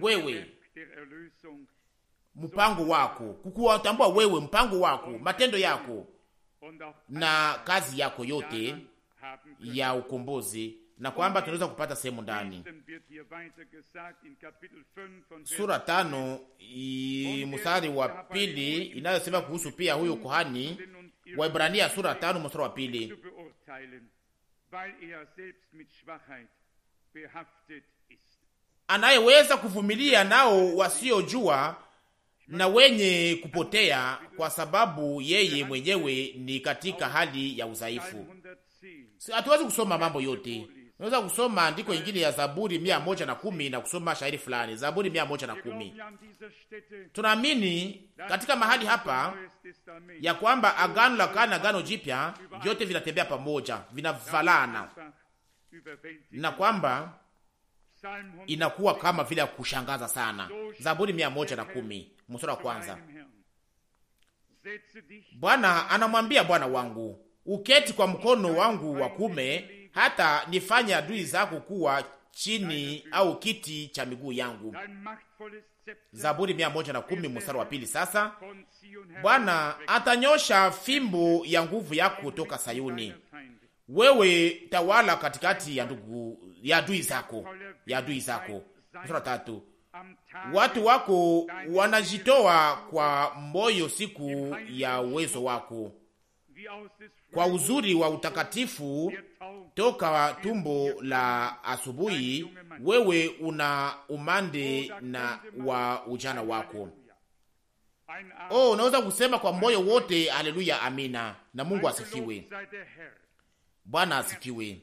wewe mpango wako, kukuwatambua wewe mpango wako, matendo yako na kazi yako yote ya ukombozi, na kwamba tunaweza kupata sehemu ndani. Sura 5 mstari wa 2 inayosema kuhusu pia huyo kuhani. Waebrania sura 5 mstari wa 2, anayeweza kuvumilia nao wasiojua na wenye kupotea, kwa sababu yeye mwenyewe ni katika hali ya udhaifu. Hatuwezi kusoma mambo yote. Unaweza kusoma andiko ingine ya Zaburi 110 na kusoma shairi fulani. Zaburi 110. Tunaamini katika mahali hapa ya kwamba agano la kale na agano jipya vyote vinatembea pamoja, vinavalana, na kwamba inakuwa kama vile ya kushangaza sana. Zaburi 110 mstari wa kwanza. Bwana anamwambia Bwana wangu, uketi kwa mkono wangu wa kuume, hata nifanye adui zako kuwa chini au kiti cha miguu yangu. Zaburi 110 mstari wa 2. Sasa Bwana atanyosha fimbo ya nguvu yako kutoka Sayuni, wewe tawala katikati ya adui zako. Mstari wa 3. Watu wako wanajitoa kwa moyo siku ya uwezo wako, kwa uzuri wa utakatifu toka tumbo la asubuhi, wewe una umande na wa ujana wako. Oh, unaweza kusema kwa moyo wote haleluya, amina, na Mungu asifiwe. Bwana asifiwe.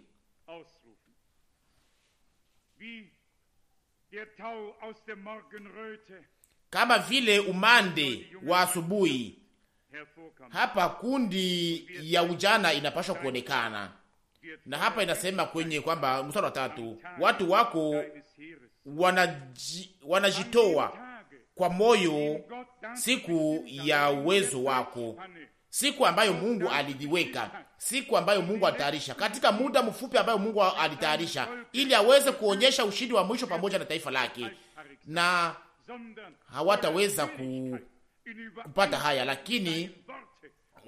Kama vile umande wa asubuhi, hapa kundi ya ujana inapaswa kuonekana. Na hapa inasema kwenye kwamba mstari wa 3, watu wako wanajitoa kwa moyo siku ya uwezo wako, siku ambayo Mungu alidiweka, siku ambayo Mungu alitayarisha, katika muda mfupi ambayo Mungu alitayarisha, ili aweze kuonyesha ushindi wa mwisho pamoja na taifa lake. Na hawataweza kupata haya, lakini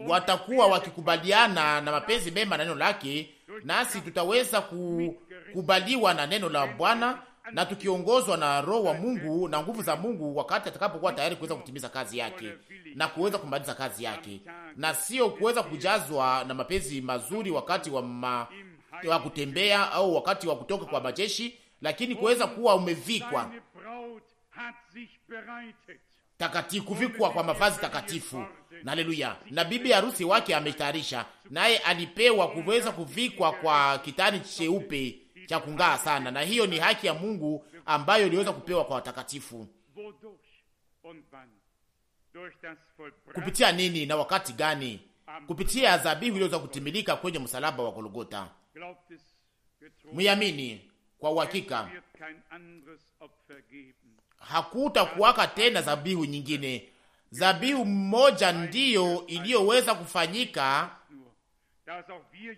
watakuwa wakikubaliana na mapenzi mema na neno lake nasi tutaweza kukubaliwa na neno la Bwana na tukiongozwa na Roho wa Mungu na nguvu za Mungu, wakati atakapokuwa tayari kuweza kutimiza kazi yake na kuweza kumaliza kazi yake, na sio kuweza kujazwa na mapenzi mazuri wakati wa kutembea au wakati wa kutoka kwa majeshi, lakini kuweza kuwa umevikwa takatifu, kuvikwa kwa mavazi takatifu. Na haleluya! Na bibi harusi wake ametayarisha, naye alipewa kuweza kuvikwa kwa kitani cheupe cha kung'aa sana, na hiyo ni haki ya Mungu ambayo iliweza kupewa kwa watakatifu. Kupitia nini na wakati gani? Kupitia dhabihu iliyoweza kutimilika kwenye msalaba wa Golgotha. Muyamini kwa uhakika, hakutakuwaka tena dhabihu nyingine. Dhabihu mmoja ndiyo iliyoweza kufanyika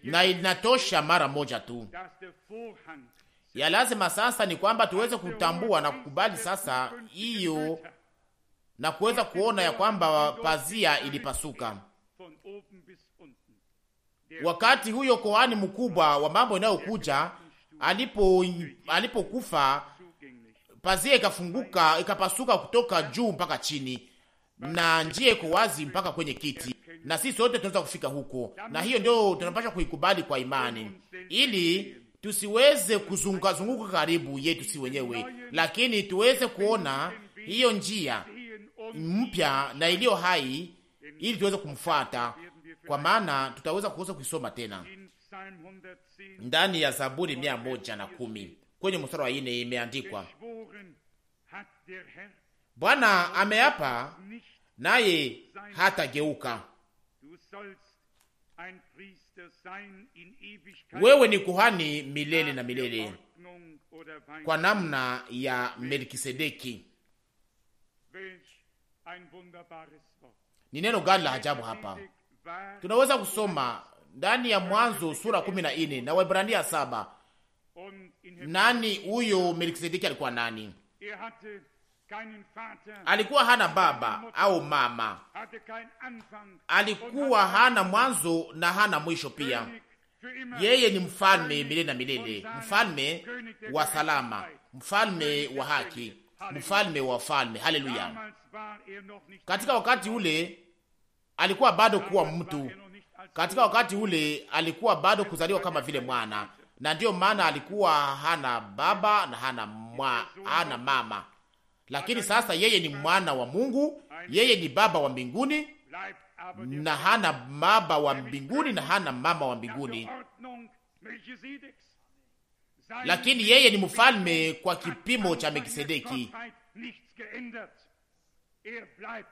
na inatosha mara moja tu. Ya lazima sasa ni kwamba tuweze kutambua na kukubali sasa hiyo na kuweza kuona ya kwamba pazia ilipasuka wakati huyo kohani mkubwa wa mambo inayokuja alipokufa. Pazia ikafunguka, ikapasuka kutoka juu mpaka chini, na njia iko wazi mpaka kwenye kiti, na sisi sote tunaweza kufika huko, na hiyo ndio tunapaswa kuikubali kwa imani, ili tusiweze kuzunguka karibu yetu si wenyewe, lakini tuweze kuona hiyo njia mpya na iliyo hai, ili tuweze kumfuata, kwa maana tutaweza kuweza kuisoma tena ndani ya Zaburi 110 kwenye mstari wa 4 imeandikwa, Bwana ameapa naye hatageuka, wewe ni kuhani milele na milele, kwa namna ya Melkisedeki. Ni neno gani la ajabu hapa! Tunaweza kusoma ndani ya Mwanzo sura 14 na Waebrania 7. Nani huyo Melkisedeki? Alikuwa nani? Alikuwa hana baba au mama, alikuwa hana mwanzo na hana mwisho pia. Yeye ni mfalme milele na milele, mfalme wa salama, mfalme wa haki, mfalme wa falme. Haleluya! Katika wakati ule alikuwa bado kuwa mtu, katika wakati ule alikuwa bado kuzaliwa kama vile mwana, na ndiyo maana alikuwa hana baba na hana mama. Lakini sasa yeye ni mwana wa Mungu, yeye ni baba wa mbinguni na hana baba wa mbinguni na hana mama wa mbinguni, lakini yeye ni mfalme kwa kipimo cha Melkisedeki.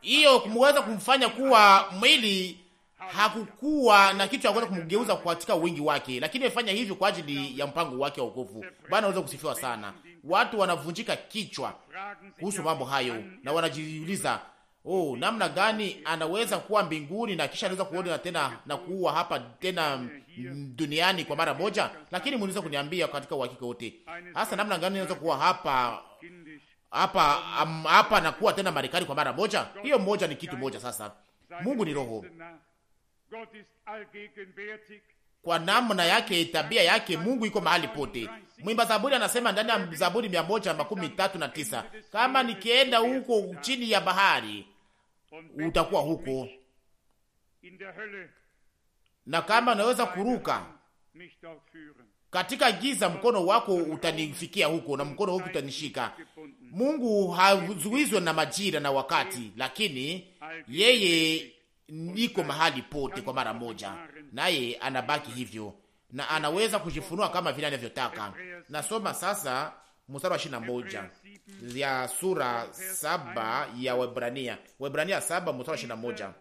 Hiyo kumweza kumfanya kuwa mwili, hakukuwa na kitu cha kuweza kumgeuza katika wingi wake, lakini amefanya hivyo kwa ajili ya mpango wake wa wokovu. Bwana anaweza kusifiwa sana. Watu wanavunjika kichwa kuhusu mambo hayo na wanajiuliza, namna gani anaweza kuwa mbinguni na kisha anaweza kuona tena na kuwa hapa tena duniani kwa mara moja? Lakini mnaweza kuniambia katika uhakika wote, hasa namna gani anaweza kuwa hapa na kuwa tena Marekani kwa mara moja? Hiyo moja ni kitu moja. Sasa Mungu ni roho, kwa namna yake, tabia yake, Mungu iko mahali pote. Mwimba Zaburi anasema ndani ya Zaburi 139, kama nikienda huko chini ya bahari utakuwa huko, na kama naweza kuruka katika giza, mkono wako utanifikia huko, na mkono wako utanishika. Mungu hazuizwe na majira na wakati, lakini yeye niko mahali pote kwa mara moja, naye anabaki hivyo na anaweza kujifunua kama vile anavyotaka. Nasoma sasa mstari wa 21 ya sura 7 ya Waebrania, Waebrania 7 mstari wa 21.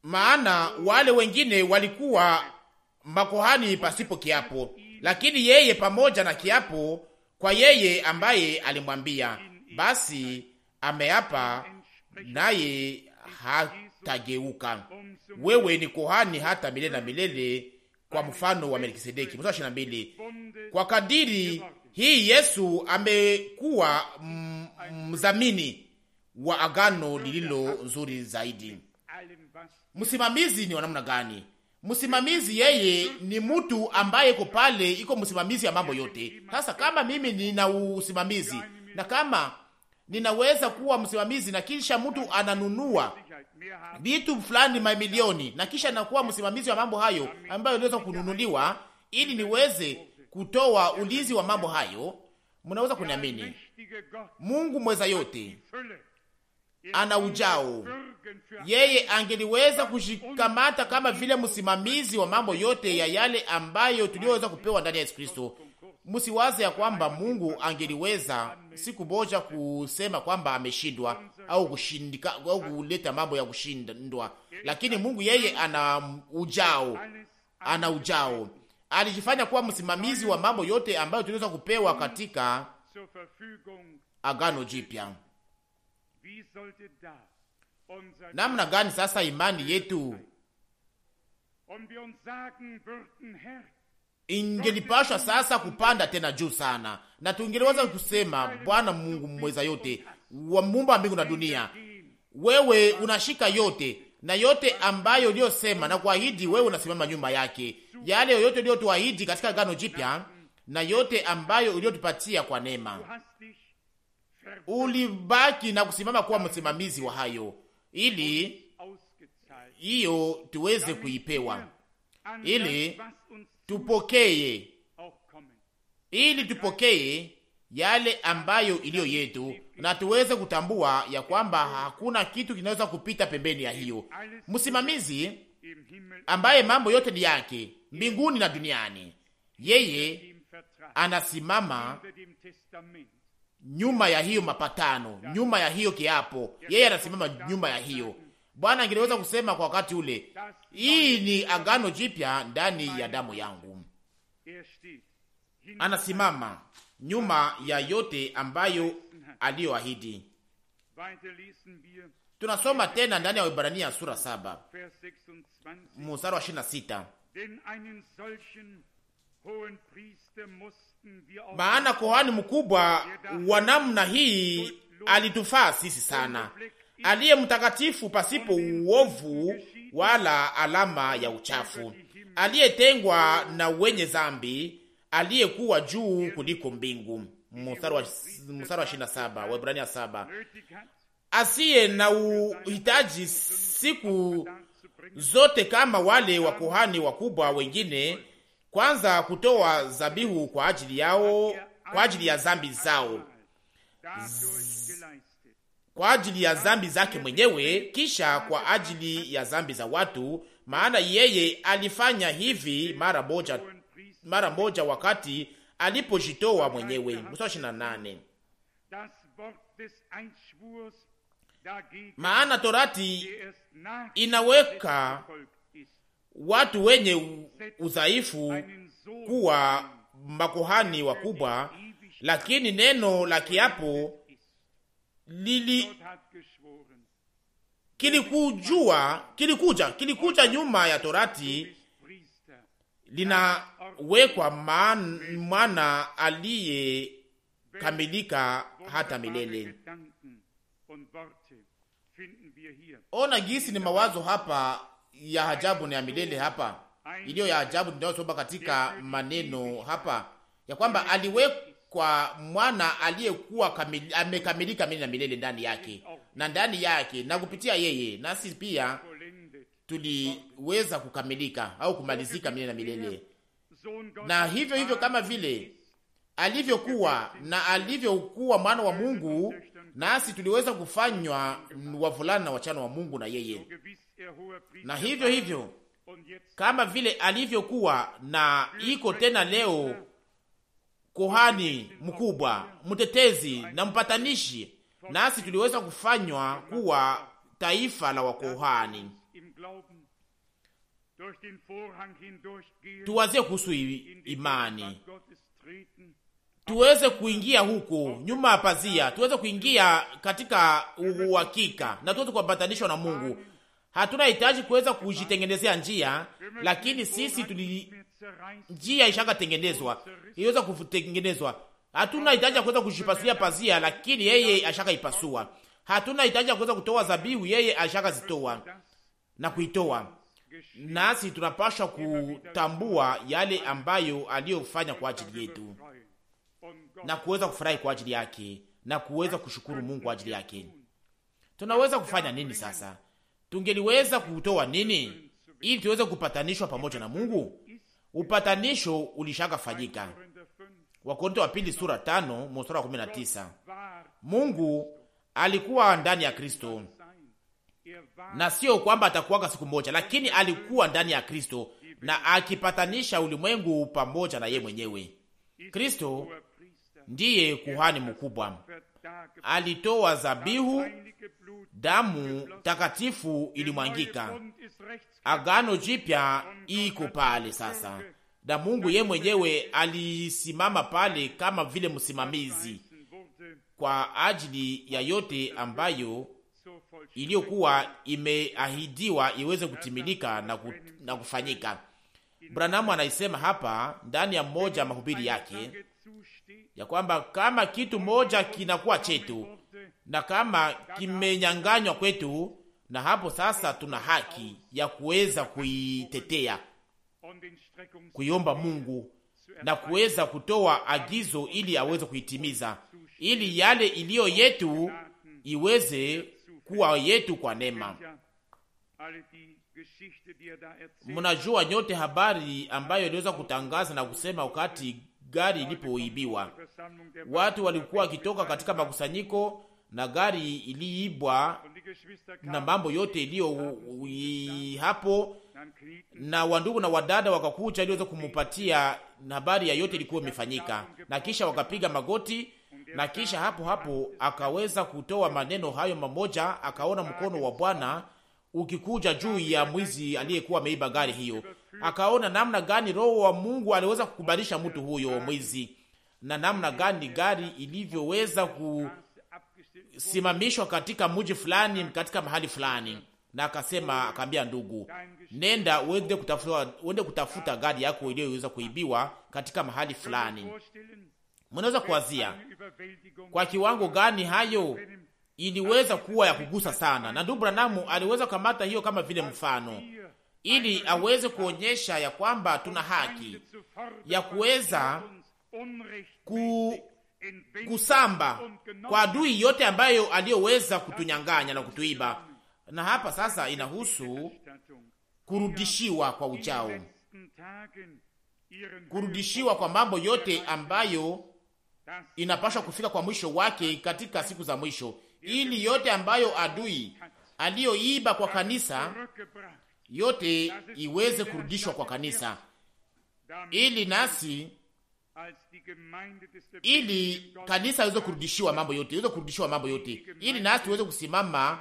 Maana wale wengine walikuwa makohani pasipo kiapo, lakini yeye pamoja na kiapo kwa yeye ambaye alimwambia, basi ameapa naye hatageuka, wewe ni kohani hata milele na milele, kwa mfano wa Melkisedeki. Mstari 22, kwa kadiri hii Yesu amekuwa mzamini wa agano lililo nzuri zaidi. Msimamizi ni wa namna gani? Msimamizi yeye ni mtu ambaye iko pale, iko msimamizi ya mambo yote. Sasa kama mimi nina usimamizi na kama ninaweza kuwa msimamizi na kisha mtu ananunua vitu fulani mamilioni na kisha nakuwa msimamizi wa mambo hayo ambayo iliweza kununuliwa ili niweze kutoa ulinzi wa mambo hayo, mnaweza kuniamini. Mungu mweza yote ana ujao, yeye angeliweza kushikamata kama vile msimamizi wa mambo yote ya yale ambayo tuliyoweza kupewa ndani ya Yesu Kristo. Msiwaze ya kwamba Mungu angeliweza siku moja kusema kwamba ameshindwa au kushindika au kuleta mambo ya kushindwa, lakini Mungu yeye ana ujao, alijifanya kuwa msimamizi wa mambo yote ambayo tuliweza kupewa katika agano jipya. Namna gani sasa imani yetu ingelipashwa sasa kupanda tena juu sana, na tungeliweza kusema, Bwana Mungu mweza yote, wa muumba mbingu na dunia, wewe unashika yote, na yote ambayo uliyosema na kuahidi, wewe unasimama nyuma yake. Yale yote uliyotuahidi katika agano jipya na yote ambayo uliyotupatia kwa neema, ulibaki na kusimama kuwa msimamizi wa hayo, ili hiyo tuweze kuipewa, ili tupokee yale ambayo iliyo yetu, na tuweze kutambua ya kwamba hakuna kitu kinaweza kupita pembeni ya hiyo. Msimamizi ambaye mambo yote ni yake mbinguni na duniani, yeye anasimama nyuma ya hiyo mapatano, nyuma ya hiyo kiapo, yeye anasimama nyuma ya hiyo. Bwana angeweza kusema kwa wakati ule, hii ni agano jipya ndani ya damu yangu. Anasimama nyuma ya yote ambayo aliyoahidi. Tunasoma tena ndani ya Waebrania sura 7 mstari wa 26. Maana kuhani mkubwa wa namna hii alitufaa sisi sana, aliye mtakatifu pasipo uovu wala alama ya uchafu, aliyetengwa na wenye zambi, aliyekuwa juu kuliko mbingu. Mstari wa 27 Waebrania 7. Asiye na uhitaji siku zote kama wale wakuhani wakubwa wengine, kwanza kutoa zabihu kwa ajili yao, kwa ajili ya zambi zao, kwa ajili ya zambi zake mwenyewe, kisha kwa ajili ya zambi za watu, maana yeye alifanya hivi mara moja wakati alipojitoa mwenyewe. Mstari 28. Maana torati inaweka watu wenye udhaifu kuwa makuhani wakubwa, lakini neno la kiapo kilikuja nyuma ya torati, linawekwa mwana aliyekamilika hata milele. Ona gisi ni mawazo hapa ya ajabu na ya milele hapa, iliyo ya ajabu tunayosoma katika maneno hapa ya kwamba aliwekwa mwana aliyekuwa amekamilika milele na milele ndani yake, na ndani yake na kupitia yeye nasi pia tuliweza kukamilika au kumalizika milele na milele. Na hivyo kama vile alivyokuwa na alivyokuwa mwana wa Mungu, nasi tuliweza kufanywa wavulana na wachana wa Mungu na yeye. Na hivyo kama vile alivyokuwa na iko tena leo kuhani mkubwa, mtetezi na mpatanishi, nasi tuliweza kufanywa kuwa taifa la wakuhani. Tuwazie kuhusu imani, tuweze kuingia huko nyuma ya pazia, tuweze kuingia katika uhakika na tuweze kuambatanishwa na Mungu. Hatuna hitaji kuweza kujitengenezea njia, lakini sisi njia ishaka tengenezwa, iweza kutengenezwa. Hatuna hitaji ya kuweza kujipasulia pazia, lakini yeye ashaka ipasua. Hatuna hitaji ya kuweza kutoa zabihu, yeye alishaka zitoa na kuitoa. Nasi tunapaswa kutambua yale ambayo aliyofanya kwa ajili yetu na kuweza kufurahi kwa ajili yake na kuweza kushukuru Mungu kwa ajili yake. Tunaweza kufanya nini sasa? Tungeliweza kutoa nini ili tuweze kupatanishwa pamoja na Mungu? Upatanisho ulishaka fanyika. Wakorintho wa pili sura 5 mstari wa 19. Mungu alikuwa ndani ya Kristo, na sio kwamba atakuwa siku moja, lakini alikuwa ndani ya Kristo na akipatanisha ulimwengu pamoja na yeye mwenyewe. Kristo ndiye kuhani mkubwa, alitoa zabihu, damu takatifu ilimwangika. Agano jipya iko pale sasa, na Mungu yeye mwenyewe alisimama pale kama vile msimamizi kwa ajili ya yote ambayo iliyokuwa imeahidiwa iweze kutimilika na kufanyika. Branham anaisema hapa ndani ya mmoja ya mahubiri yake ya kwamba kama kitu moja kinakuwa chetu na kama kimenyanganywa kwetu, na hapo sasa tuna haki ya kuweza kuitetea, kuiomba Mungu na kuweza kutoa agizo ili aweze kuitimiza, ili yale iliyo yetu iweze kuwa yetu kwa neema. Mnajua nyote habari ambayo iliweza kutangaza na kusema wakati gari ilipoibiwa, watu walikuwa wakitoka katika makusanyiko na gari iliibwa na mambo yote iliyo hapo, na wandugu na wadada wakakuja ili waweze kumupatia habari ya yote ilikuwa imefanyika, na kisha wakapiga magoti, na kisha hapo akaweza kutoa maneno hayo mamoja. Akaona mkono wa Bwana ukikuja juu ya mwizi aliyekuwa ameiba gari hiyo. Akaona namna gani Roho wa Mungu aliweza kukubalisha mtu huyo mwizi, na namna gani gari ilivyoweza kusimamishwa katika mji fulani, katika mahali fulani. Na akasema, akaambia ndugu, nenda uende kutafuta gari yako iliyoweza kuibiwa katika mahali fulani. Mnaweza kuwazia kwa kiwango gani hayo iliweza kuwa ya kugusa sana, na ndugu Branham aliweza kukamata hiyo kama vile mfano, ili aweze kuonyesha ya kwamba tuna haki ya kuweza kusamba kwa adui yote ambayo aliyoweza kutunyang'anya na kutuiba. Na hapa sasa inahusu kurudishiwa kwa ujao, kurudishiwa kwa mambo yote ambayo inapaswa kufika kwa mwisho wake katika siku za mwisho, ili yote ambayo adui aliyoiba kwa kanisa yote iweze kurudishwa kwa kanisa, ili nasi, ili kanisa iweze kurudishiwa mambo yote, ili nasi tuweze kusimama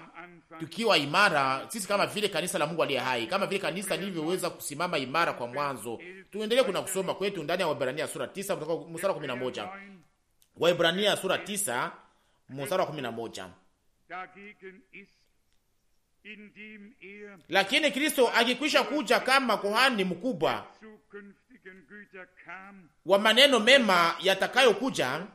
tukiwa imara, sisi kama vile kanisa la Mungu aliye hai, kama vile kanisa lilivyoweza kusimama imara kwa mwanzo. Tuendelee kuna kusoma kwetu ndani ya Waebrania sura 9 kutoka mstari wa 11. Waebrania sura 9 mstari wa 11. Lakini Kristo akikwisha kuja kama kuhani mkubwa wa maneno mema yatakayokuja,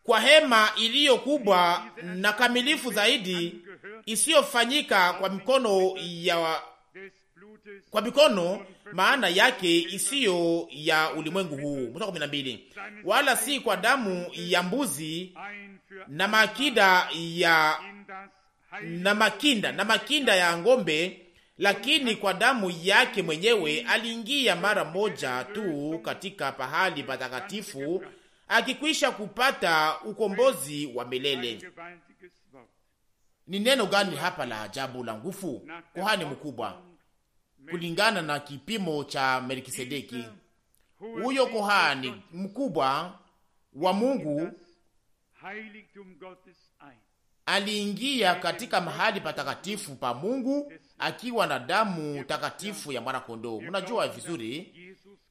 kwa hema iliyo kubwa na kamilifu zaidi, isiyofanyika kwa mikono, maana yake isiyo ya ulimwengu huu. Mstari 12. Wala si kwa damu ya mbuzi na makinda ya ng'ombe, lakini kwa damu yake mwenyewe aliingia mara moja tu katika pahali patakatifu, akikwisha kupata ukombozi wa milele. Ni neno gani hapa la ajabu la nguvu! Kuhani mkubwa kulingana na kipimo cha Melkisedeki. Huyo kuhani mkubwa wa Mungu aliingia katika mahali patakatifu pa Mungu akiwa na damu takatifu ya mwana kondoo. Mnajua vizuri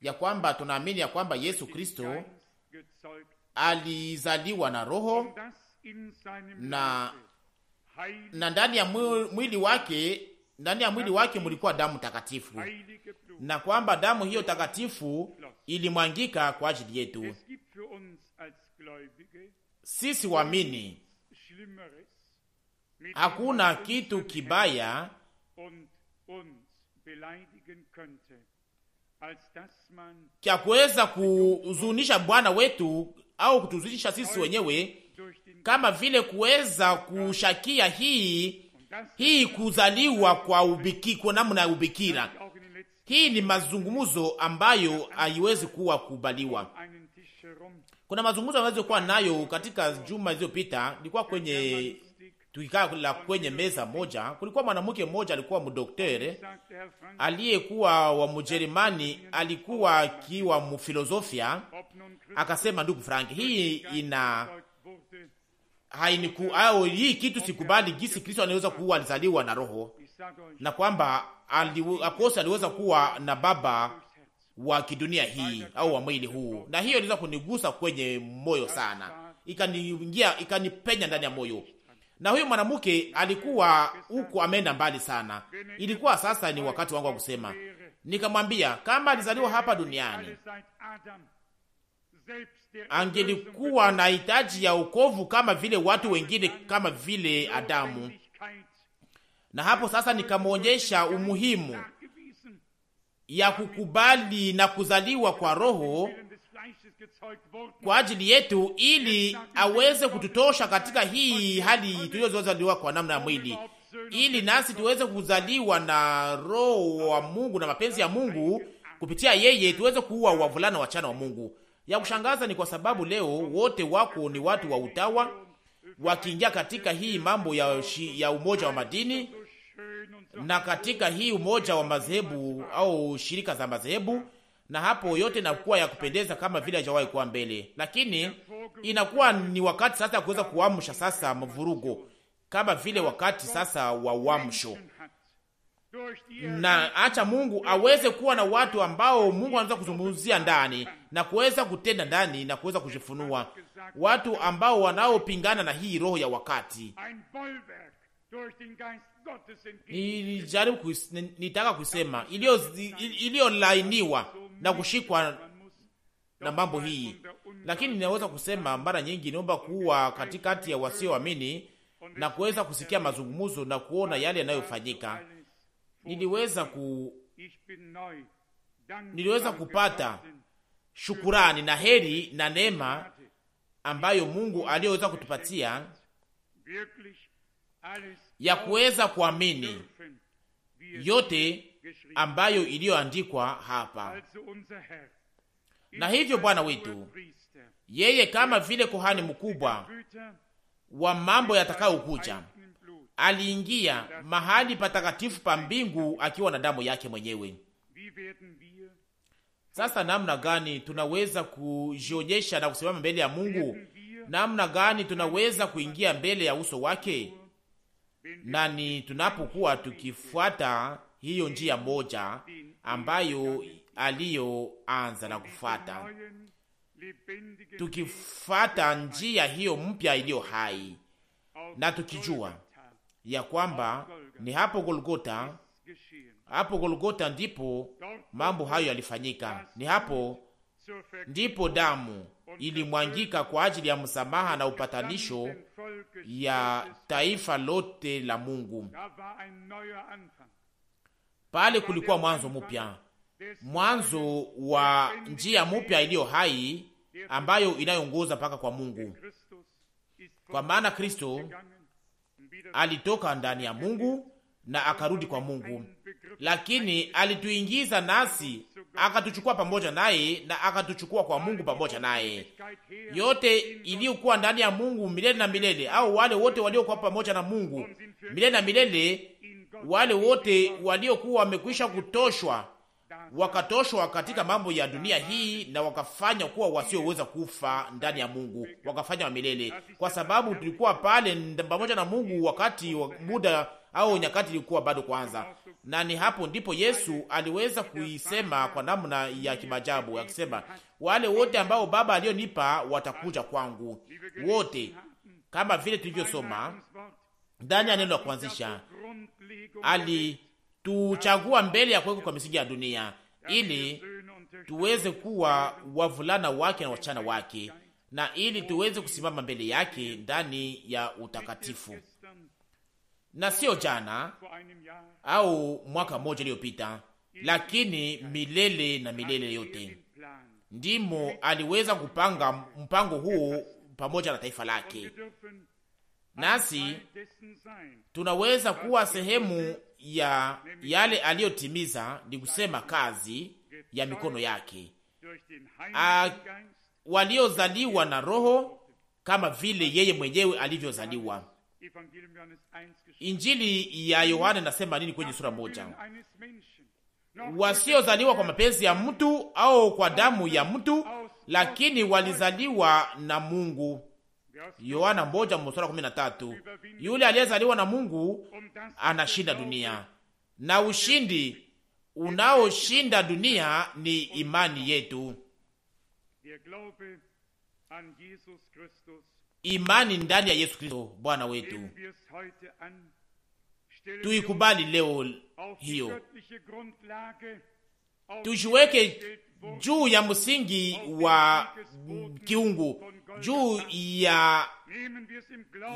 ya kwamba tunaamini ya kwamba Yesu Kristo alizaliwa na Roho na ndani ya mwili wake mulikuwa damu takatifu, na kwamba damu hiyo takatifu ilimwangika kwa ajili yetu. sisi waamini, hakuna kitu kibaya kya kuweza kuhuzunisha Bwana wetu au kutuzunisha sisi wenyewe, kama vile kuweza kushakia hii kuzaliwa kwa kwa namna ya ubikira. Hii ni mazungumzo ambayo haiwezi kuwa kubaliwa. Kuna mazungumzo ambayo kuwa nayo katika juma zilizopita. Nilikuwa tukikaa kwenye meza moja, kulikuwa mwanamke mmoja alikuwa mdaktari aliyekuwa wa Mjerumani, alikuwa akiwa mfilosofia. Akasema, ndugu Frank, hii hii kitu sikubali gisi Kristo anaweza kuwa alizaliwa na roho, na kwamba aliweza kuwa na baba wa kidunia hii au wa mwili huu, na hiyo iliweza kunigusa kwenye moyo sana, ikanipenya ndani ya moyo. Na huyo mwanamke alikuwa huko ameenda mbali sana. Ilikuwa sasa ni wakati wangu wa kusema. Nikamwambia kama alizaliwa hapa duniani, angelikuwa na hitaji ya wokovu kama vile watu wengine, kama vile Adamu. Na hapo sasa nikamwonyesha umuhimu ya kukubali na kuzaliwa kwa roho kwa ajili yetu, ili aweze kututosha katika hii hali tuliyozaliwa kwa namna ya mwili, ili nasi tuweze kuzaliwa na roho wa Mungu na mapenzi ya Mungu. Kupitia yeye tuweze kuwa wavulana wachana wa Mungu. Ya kushangaza ni kwa sababu leo wote wako ni watu wa utawa, wakiingia katika hii mambo ya umoja wa madini na katika hii umoja wa madhehebu au shirika za madhehebu, na hapo yote inakuwa ya kupendeza kama vile hajawahi kuwa mbele. Lakini inakuwa ni wakati sasa kuweza kuamsha sasa mvurugo, kama vile wakati sasa wa uamsho, na acha Mungu aweze kuwa na watu ambao Mungu anaweza kuzungumzia ndani na kuweza kutenda ndani na kuweza kujifunua, watu ambao wanaopingana na hii roho ya wakati. Nitaka kusema iliyolainiwa na kushikwa na mambo hii, lakini ninaweza kusema mara nyingi niomba kuwa katikati ya wasioamini na kuweza kusikia mazungumzo na kuona yale yanayofanyika. Niliweza kupata shukurani na heri na neema ambayo Mungu aliyoweza kutupatia ya kuweza kuamini yote ambayo iliyoandikwa hapa. Na hivyo Bwana wetu, yeye kama vile kuhani mkubwa wa mambo yatakayokuja, aliingia mahali patakatifu pa mbingu akiwa na damu yake mwenyewe. Sasa namna gani tunaweza kujionyesha na kusimama mbele ya Mungu? Namna gani tunaweza kuingia mbele ya uso wake? Nani tunapokuwa tukifuata hiyo njia moja ambayo aliyoanza na kufuata, tukifuata njia hiyo mpya iliyo hai, na tukijua ya kwamba ni hapo Golgota ndipo mambo hayo yalifanyika. Ni hapo ndipo damu ilimwangika kwa ajili ya msamaha na upatanisho ya taifa lote la Mungu. Pale kulikuwa mwanzo mpya, mwanzo wa njia mpya iliyo hai ambayo inayoongoza mpaka kwa Mungu. Kwa maana Kristo alitoka ndani ya Mungu na akarudi kwa Mungu, lakini alituingiza nasi, akatuchukua pamoja naye na akatuchukua kwa Mungu pamoja naye. Yote iliyokuwa ndani ya Mungu milele na milele, au wale wote waliokuwa pamoja na Mungu milele na milele, wale wote waliokuwa wamekwisha wakatoshwa katika mambo ya dunia hii na wakafanya kuwa wasioweza kufa ndani ya Mungu, wakafanya wa milele, kwa sababu tulikuwa pale pamoja na Mungu wakati wa muda au nyakati ilikuwa bado kwanza. Na ni hapo ndipo Yesu aliweza kuisema kwa namna ya kimajabu akisema, wale wote ambao Baba alionipa watakuja kwangu wote, kama vile tulivyosoma ndani ya neno la kuanzisha. Alituchagua mbele ya kuwekwa kwa misingi ya dunia ili tuweze kuwa wavulana wake na wasichana wake, na ili tuweze kusimama mbele yake ndani ya utakatifu, na sio jana au mwaka mmoja iliyopita, lakini milele na milele yote. Ndimo aliweza kupanga mpango huu pamoja na taifa lake, nasi tunaweza kuwa sehemu ya yale aliyotimiza, ni kusema kazi ya mikono yake, waliozaliwa na Roho kama vile yeye mwenyewe alivyozaliwa. Injili ya Yohana nasema nini kwenye sura 1? Wasiozaliwa kwa mapenzi ya mtu au kwa damu ya mtu, lakini walizaliwa na Mungu. Yohana 1:13. Yule aliyezaliwa na Mungu anashinda dunia, na ushindi unaoshinda dunia ni imani yetu, imani ndani ya Yesu Kristo Bwana wetu. Tuikubali leo hiyo, tujiweke juu ya msingi wa kiungu, juu ya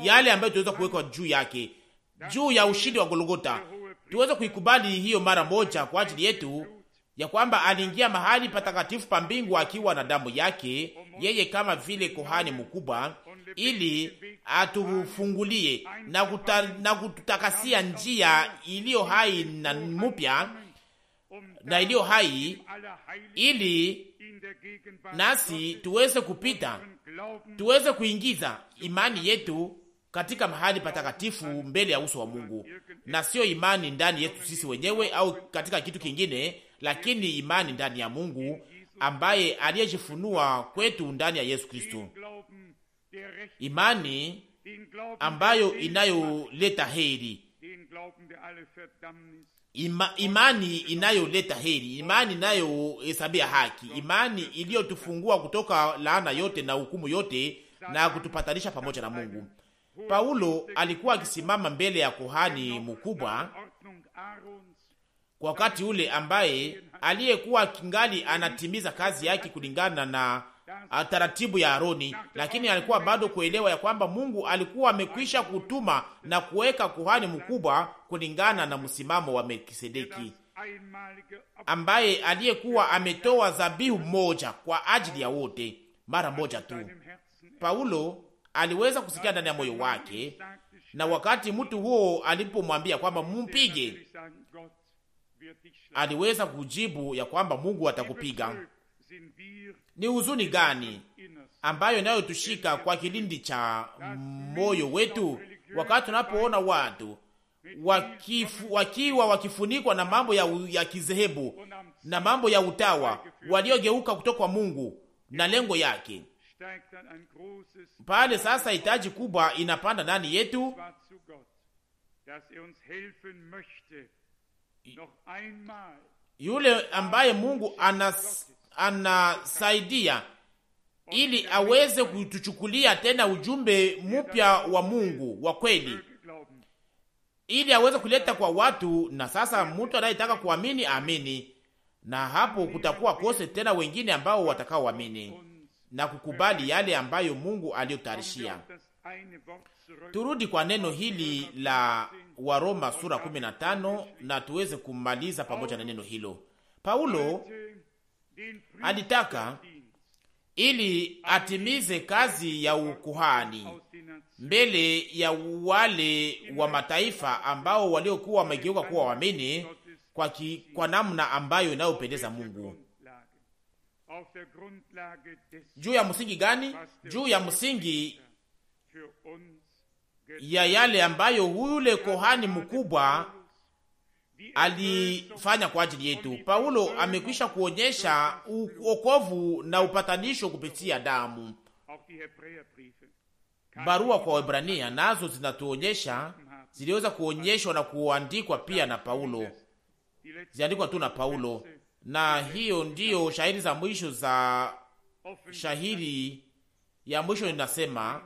yale ambayo tuweza kuwekwa juu yake, juu ya ushindi wa Golgota. Tuweze kuikubali hiyo mara moja kwa ajili yetu, ya kwamba aliingia mahali patakatifu pa mbingu akiwa na damu yake, yeye kama vile kohani mkubwa, ili atufungulie na kututakasia njia iliyo hai na mpya na iliyo hai, ili nasi tuweze kupita, tuweze kuingiza imani yetu katika mahali patakatifu mbele ya uso wa Mungu, na sio imani ndani yetu sisi wenyewe au katika kitu kingine, lakini imani ndani ya Mungu ambaye aliyejifunua kwetu ndani ya Yesu Kristo, imani ambayo inayoleta heri, imani inayoleta heri, imani inayohesabia haki, imani iliyotufungua kutoka laana yote na hukumu yote na kutupatanisha pamoja na Mungu. Paulo alikuwa akisimama mbele ya kuhani mkubwa kwa wakati ule, ambaye aliyekuwa kingali anatimiza kazi yake kulingana na taratibu ya Aroni, lakini alikuwa bado kuelewa ya kwamba Mungu alikuwa amekwisha kutuma na kuweka kuhani mkubwa kulingana na msimamo wa Melkisedeki, ambaye aliyekuwa ametoa dhabihu moja kwa ajili ya wote mara moja tu. Paulo aliweza kusikia ndani ya moyo wake, na wakati mtu huo alipomwambia kwamba mumpige, aliweza kujibu ya kwamba Mungu atakupiga. Ni huzuni gani ambayo inayotushika kwa kilindi cha moyo wetu wakati tunapoona watu wakiwa wakifunikwa na mambo ya kizehebu na mambo ya utawa, waliogeuka kutoka kwa Mungu na lengo yake. Pale sasa hitaji kubwa inapanda ndani yetu, yule ambaye Mungu anasaidia ili aweze kutuchukulia tena ujumbe mpya wa Mungu wa kweli, ili aweze kuleta kwa watu. Na sasa mtu anayetaka kuamini amini, na hapo kutakuwa kose tena wengine ambao watakaoamini na kukubali yale ambayo Mungu aliyotayarishia. Turudi kwa neno hili la Waroma sura 15 na tuweze kumaliza pamoja na neno hilo. Paulo alitaka ili atimize kazi ya ukuhani mbele ya wale wa mataifa ambao waliokuwa wamegeuka kuwa waamini kwa namna ambayo inayopendeza Mungu. Juu ya msingi gani? Juu ya msingi ya yale ambayo yule kohani mkubwa alifanya kwa ajili yetu. Paulo amekwisha kuonyesha uokovu na upatanisho kupitia damu. Barua kwa Waebrania nazo zinatuonyesha, ziliweza kuonyeshwa na kuandikwa pia na Paulo, ziandikwa tu na Paulo, na hiyo ndiyo shahiri za mwisho za shahiri ya mwisho inasema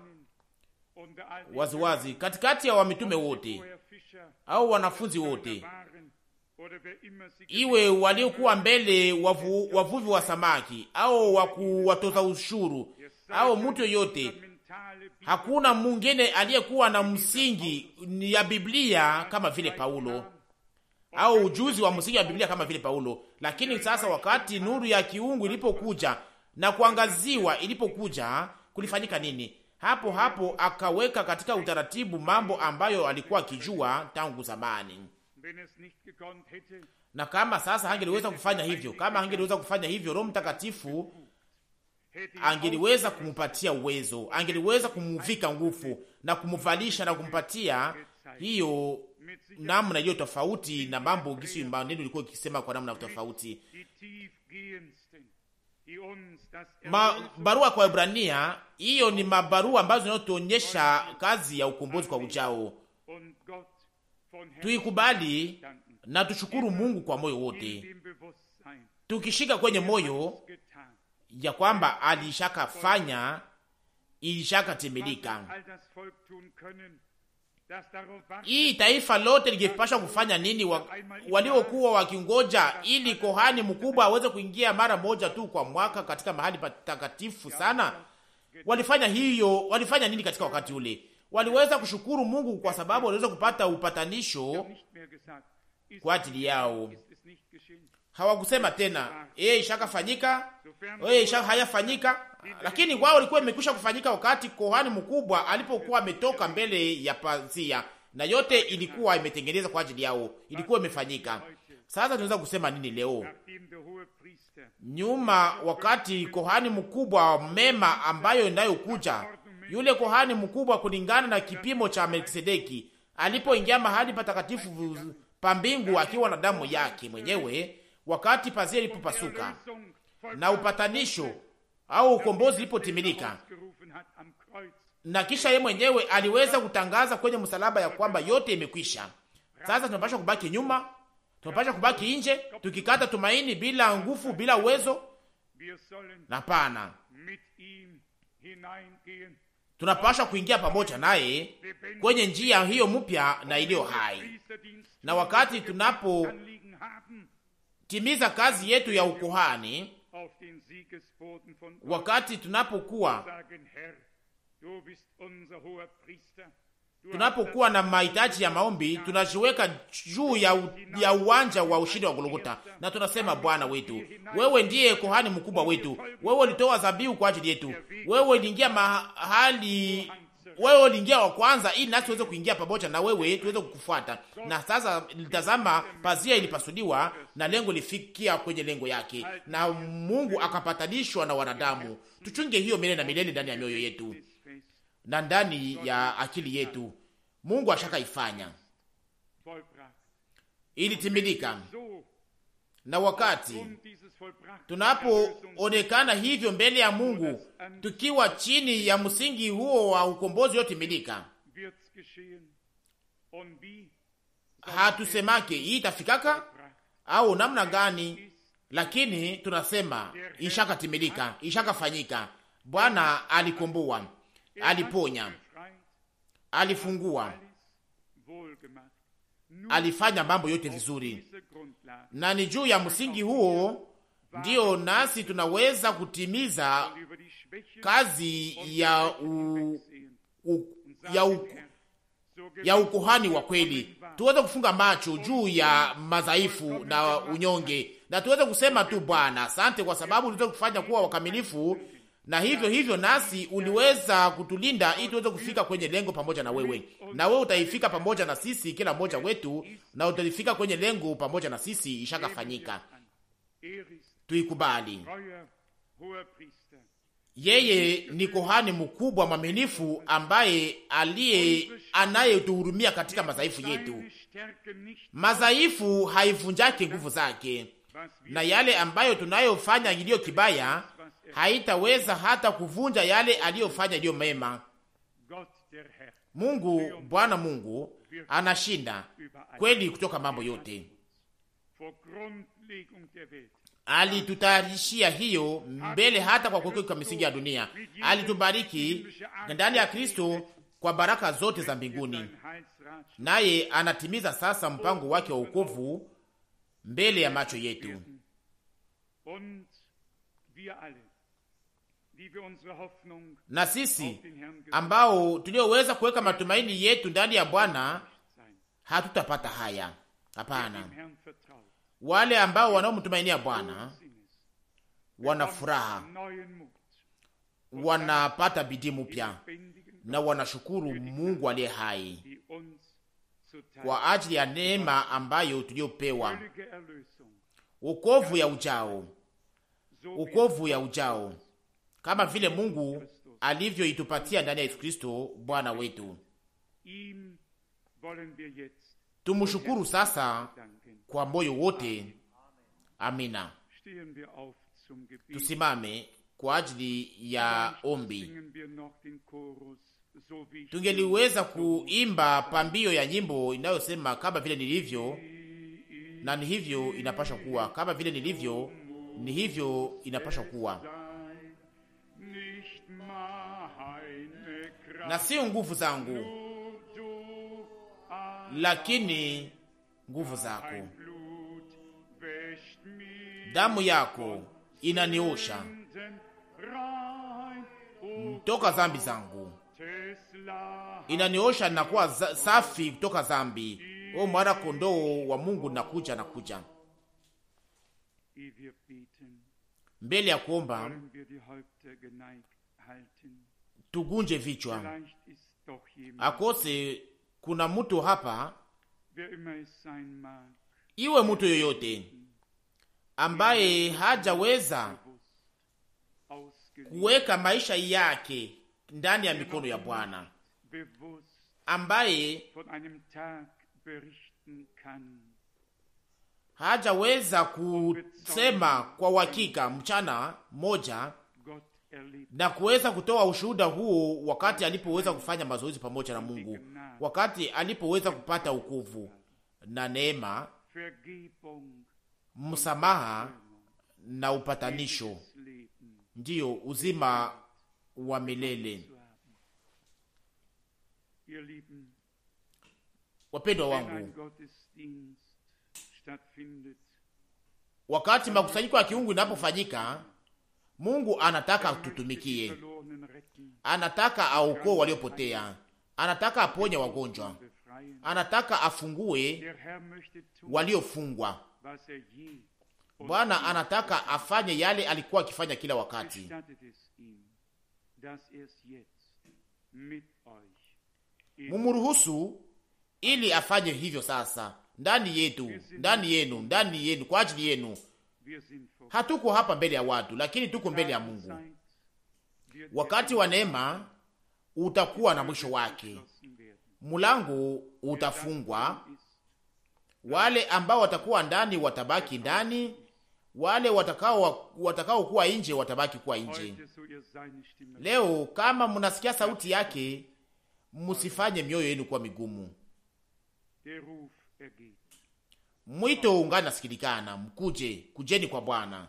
waziwazi, katikati ya wamitume wote au wanafunzi wote iwe waliokuwa mbele wavuvi wa samaki au watoza ushuru au mtu yoyote, hakuna mwingine aliyekuwa na msingi ya Biblia kama vile Paulo, au ujuzi wa msingi wa Biblia kama vile Paulo. Lakini sasa wakati nuru ya kiungu ilipokuja na kuangaziwa ilipokuja, kulifanyika nini? Hapo hapo akaweka katika utaratibu mambo ambayo alikuwa akijua tangu zamani. Na kama sasa hangeliweza kufanya hivyo, kama hangeliweza kufanya hivyo, Roho Mtakatifu angeliweza kumupatia uwezo, angeliweza kumuvika nguvu na kumuvalisha na kumpatia hiyo namna iliyo tofauti na mambo gisi maneno ilikuwa ikisema kwa namna tofauti. Barua kwa Ibrania, hiyo ni mabarua ambazo zinatuonyesha kazi ya ukombozi kwa ujao. Tuikubali na tushukuru Mungu kwa moyo wote, tukishika kwenye moyo ya kwamba alishakafanya, ilishakatimilika. Hii taifa lote lingepasha kufanya nini waliokuwa wakingoja ili kohani mkubwa aweze kuingia mara moja tu kwa mwaka katika mahali patakatifu sana? Walifanya hiyo, walifanya nini katika wakati ule? Waliweza kushukuru Mungu kwa sababu waliweza kupata upatanisho kwa ajili yao. Hawakusema tena ishakafanyika, hayafanyika. Lakini wao walikuwa imekwisha kufanyika wakati kohani mkubwa alipokuwa ametoka mbele ya pazia, na yote ilikuwa imetengenezwa kwa ajili yao, ilikuwa imefanyika. Sasa tunaweza kusema nini leo? Nyuma, wakati kohani mkubwa mema ambayo inayokuja, yule kohani mkubwa kulingana na kipimo cha Melkisedeki alipoingia mahali patakatifu pa mbingu akiwa na damu yake mwenyewe, wakati pazia ilipopasuka na upatanisho au ukombozi ilipotimilika, na kisha yeye mwenyewe aliweza kutangaza kwenye msalaba ya kwamba yote imekwisha. Sasa tunapaswa kubaki nyuma, tunapaswa kubaki nje tukikata tumaini, bila nguvu, bila uwezo? Hapana, tunapaswa kuingia pamoja naye kwenye njia hiyo mpya na iliyo hai. Na wakati tunapotimiza kazi yetu ya ukuhani, wakati tunapokuwa na mahitaji ya maombi, tunajiweka juu ya uwanja wa ushindi wa Golgotha na tunasema, Bwana wetu, wewe ndiye kohani mkubwa wetu, wewe ulitoa dhabihu kwa ajili yetu, wewe uliingia mahali, wewe uliingia wa kwanza ili nasi tuweze kuingia pamoja na wewe tuweze kukufuata. Na sasa tazama, pazia ilipasuliwa na lengo lifikia kwenye lengo yake, na Mungu akapatanishwa na wanadamu. Tuchunge hiyo milele na milele ndani ya mioyo yetu na ndani ya akili yetu. Mungu ashakaifanya, ilitimilika. Na wakati tunapoonekana hivyo mbele ya Mungu, tukiwa chini ya msingi huo wa ukombozi yotimilika, hatusemake hii itafikaka au namna gani, lakini tunasema ishakatimilika, ishakafanyika. Bwana alikomboa, aliponya, alifungua, alifanya mambo yote vizuri. Na ni juu ya msingi huo ndiyo nasi tunaweza kutimiza kazi ya ukuhani wa kweli. Tuweze kufunga macho juu ya madhaifu na unyonge, na tuweze kusema tu, Bwana asante kwa sababu uliweza kufanya kuwa wakamilifu, na hivyo nasi uliweza kutulinda ili tuweze kufika kwenye lengo pamoja na wewe, na wewe utaifika pamoja na sisi, kila mmoja wetu, na utaifika kwenye lengo pamoja na sisi. Ishakafanyika, tuikubali. Yeye ni kohani mkubwa mwaminifu ambaye anayetuhurumia katika madhaifu yetu. Madhaifu haivunjake nguvu zake, na yale ambayo tunayofanya iliyo kibaya haitaweza hata kuvunja yale aliyofanya iliyo mema. Mungu, Bwana Mungu anashinda kweli kutoka mambo yote. Alitutayarishia hiyo mbele hata kwa kuwekwa misingi ya dunia. Alitubariki ndani ya Kristo kwa baraka zote za mbinguni, naye anatimiza sasa mpango wake wa wokovu mbele ya macho yetu, na sisi ambao tulioweza kuweka matumaini yetu ndani ya Bwana hatutapata haya. Hapana, wale ambao wanaomtumainia Bwana wana furaha, wanapata bidii mpya na wanashukuru Mungu aliye hai kwa ajili ya neema ambayo tuliopewa, wokovu ya ujao, wokovu ya ujao, kama vile Mungu alivyoitupatia ndani ya Yesu Kristo Bwana wetu. Tumshukuru sasa kwa moyo wote. Amina. Tusimame kwa ajili ya ombi. Tungeliweza kuimba pambio ya nyimbo inayosema kama vile nilivyo, na ni hivyo inapasha kuwa. Kama vile nilivyo, ni hivyo inapasha kuwa, na sio nguvu zangu, lakini nguvu zako. Damu yako inaniosha toka zambi zangu, inaniosha na kuwa safi kutoka zambi. O mwana kondoo wa Mungu, nakuja. Mbele ya kuomba tugunje vichwa. Akose kuna mtu hapa, iwe mtu yoyote ambaye hajaweza kuweka maisha yake ndani ya mikono ya Bwana, ambaye hajaweza kusema kwa uhakika mchana moja na kuweza kutoa ushuhuda huo wakati alipoweza kufanya mazoezi pamoja na Mungu, wakati alipoweza kupata wokovu na neema, msamaha na upatanisho, ndiyo uzima wa milele. Wapendwa wangu, wakati makusanyiko ya kiungu inapofanyika, Mungu anataka tutumikie, anataka aokoe waliopotea, anataka aponye wagonjwa, anataka afungue waliofungwa. Bwana anataka afanye yale alikuwa akifanya kila wakati. Mumuruhusu ili afanye hivyo sasa, ndani yetu, ndani yenu, ndani yenu, kwa ajili yenu. Hatuko hapa mbele ya watu, lakini tuko mbele ya Mungu. Wakati wa neema utakuwa na mwisho wake, mulango utafungwa. Wale ambao watakuwa ndani watabaki ndani, wale watakao kuwa nje watabaki kuwa nje. Leo kama mnasikia sauti yake, musifanye mioyo yenu kuwa migumu. Mwito ungana sikilikana, kujeni kwa Bwana,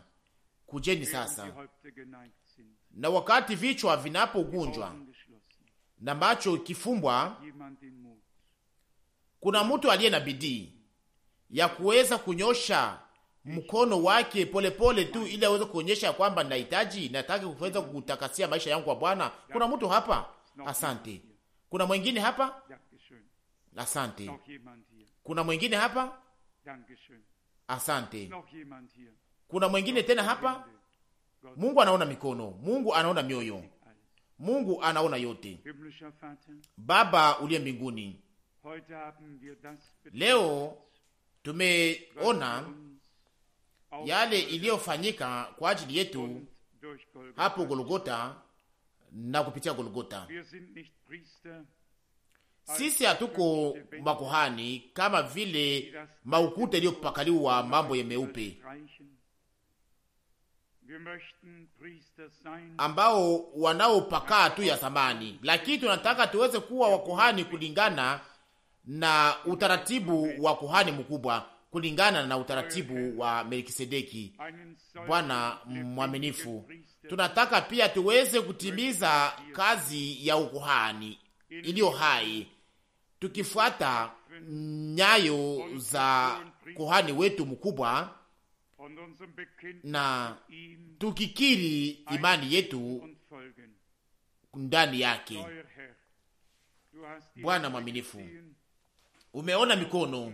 kujeni sasa. Na wakati vichwa vinapogunjwa na macho kifumbwa, kuna mtu aliye na bidii ya kuweza kunyosha mkono wake polepole tu, ili aweze kuonyesha kwamba nataka kuweza kutakasia maisha yangu kwa Bwana. Kuna mtu hapa? Asante. Kuna mwingine hapa? Asante. Kuna mwingine hapa? Asante. Kuna mwingine tena hapa? Mungu anaona mikono, Mungu anaona mioyo, Mungu anaona yote. Baba uliye mbinguni, leo tumeona yale iliyofanyika kwa ajili yetu hapo Golgota na kupitia Golgota. Sisi hatuko makuhani kama vile maukuta iliyopakaliwa mambo ya meupe, ambao wanaopakaa tu ya zamani, lakini tunataka tuweze kuwa wakuhani kulingana na utaratibu wa kuhani mkubwa, kulingana na utaratibu wa Melkisedeki, Bwana mwaminifu. Tunataka pia tuweze kutimiza kazi ya ukuhani iliyo hai, tukifuata nyayo za kuhani wetu mkubwa na tukikiri imani yetu ndani yake. Bwana mwaminifu, umeona mikono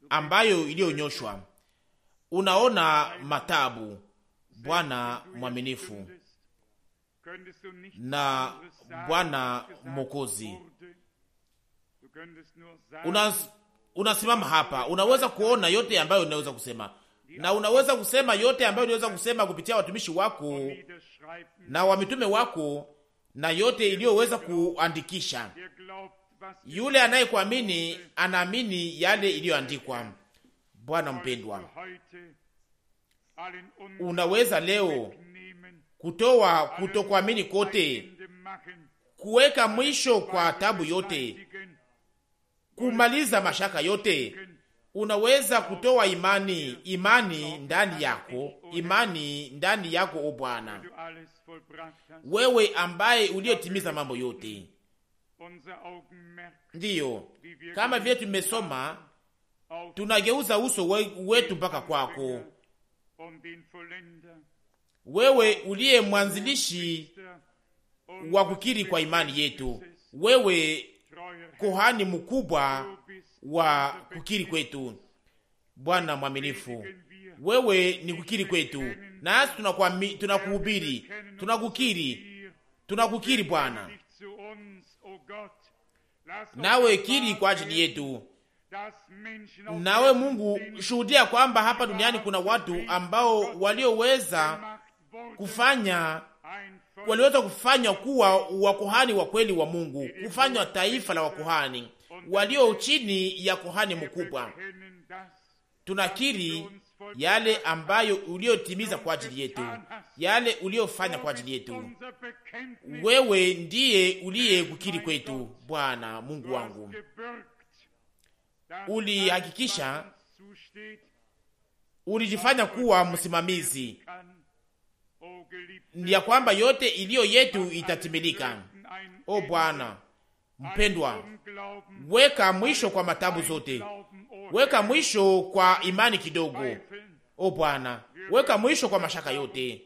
ambayo iliyonyoshwa, unaona matabu. Bwana mwaminifu na Bwana Mwokozi, unasimama hapa, unaweza kuona yote ambayo unaweza kusema, na unaweza kusema yote ambayo unaweza kusema kupitia watumishi wako na wamitume wako, na yote iliyoweza kuandikisha. Yule anayekuamini anaamini yale iliyoandikwa. Bwana mpendwa, unaweza leo kutoa kutokuamini kote, kuweka mwisho kwa tabu yote, kumaliza mashaka yote. Unaweza kutoa imani ndani yako, imani ndani yako, o Bwana, wewe ambaye uliyotimiza mambo yote. Ndiyo, kama vile tumesoma, tunageuza uso wetu mpaka kwako, wewe uliye mwanzilishi wa kukiri kwa imani yetu, wewe kuhani mkubwa wa kukiri kwetu. Bwana mwaminifu, wewe ni kukiri kwetu, nasi tunakuhubiri, tunakukiri Bwana, nawe kiri kwa ajili yetu. Nawe Mungu, shuhudia kwamba hapa duniani kuna watu ambao walioweza kufanya kuwa wakuhani wa kweli wa Mungu, kufanya taifa la wakuhani walio chini ya kuhani mkubwa. Tunakiri yale ambayo uliotimiza kwa ajili yetu, yale uliofanya kwa ajili yetu. Wewe ndiye uliye kukiri kwetu. Bwana Mungu wangu, ulihakikisha, ulijifanya kuwa msimamizi, ya kwamba yote iliyo yetu itatimilika. O Bwana mpendwa, weka mwisho kwa matabu zote, weka mwisho kwa imani kidogo. O Bwana, weka mwisho kwa mashaka yote.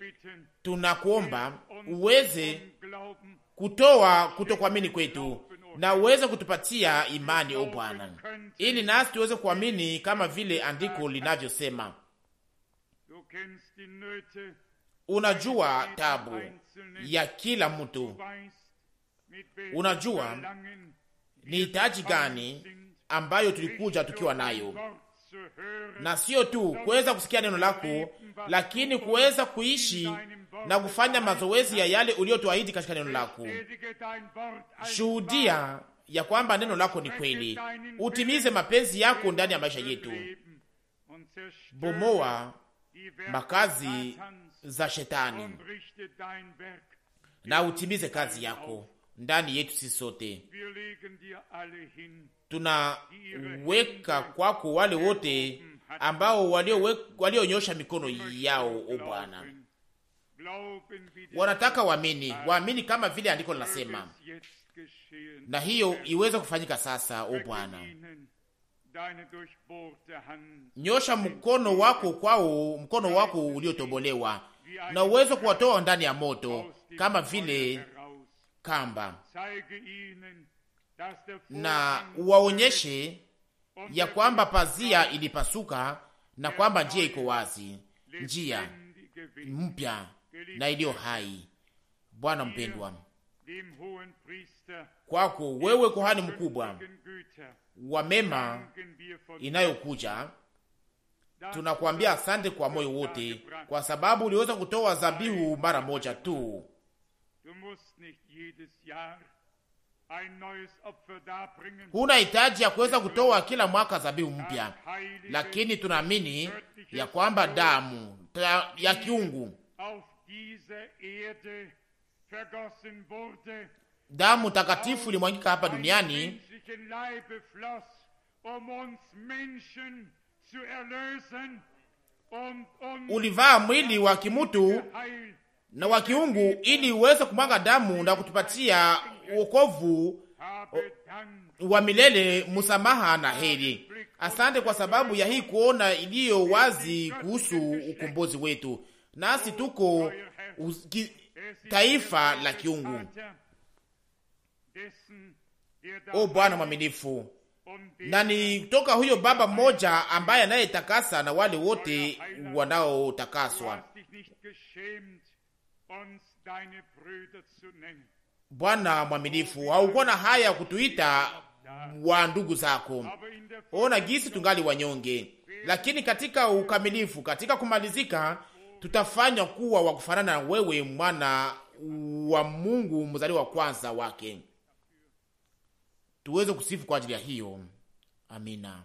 Tunakuomba uweze kutoa kutokuamini kwetu na uweze kutupatia imani, o Bwana, ili nasi tuweze kuamini kama vile andiko linavyosema. Unajua tabu ya kila mtu, unajua ni hitaji gani ambayo tulikuja tukiwa nayo, na sio tu kuweza kusikia neno lako, lakini kuweza kuishi na kufanya mazoezi ya yale uliotuahidi katika neno lako. Shuhudia ya kwamba neno lako ni kweli, utimize mapenzi yako ndani ya maisha yetu. Bomoa makazi za shetani na utimize kazi yako ndani yetu. Sisi sote tunaweka kwako wale wote ambao walionyosha mikono yao, o Bwana, wanataka waamini kama vile andiko linasema, na hiyo iweze kufanyika sasa. O Bwana, nyosha mkono wako kwao, mkono wako uliotobolewa, na uweze kuwatoa ndani ya moto kama vile kamba, na uwaonyeshe ya kwamba pazia ilipasuka na kwamba njia iko wazi, njia mpya na iliyo hai. Bwana mpendwa, kwako wewe kuhani mkubwa wa mema inayokuja, tunakuambia asante kwa moyo wote, kwa sababu uliweza kutoa dhabihu mara moja tu. Huna hitaji ya kuweza kutoa kila mwaka dhabihu mpya, lakini tunaamini ya kwamba damu ya kiungu, damu takatifu ilimwangika hapa duniani ulivaa mwili wa kimutu na wa kiungu ili uweze kumwaga damu na kutupatia wokovu wa milele, msamaha na heri. Asante kwa sababu ya hii kuona iliyo wazi kuhusu ukombozi wetu, nasi tuko taifa la kiungu. O Bwana mwaminifu, na ni toka huyo Baba mmoja ambaye anayetakasa na wale wote wanaotakaswa. Bwana mwaminifu, haukuwa na haya ya kutuita wa ndugu zako. Ona gisi tungali wanyonge, lakini katika ukamilifu, katika kumalizika, tutafanywa kuwa wa kufanana na wewe, mwana wa Mungu, mzaliwa wa kwanza wake. Tuweze kusifu kwa ajili ya hiyo. Amina.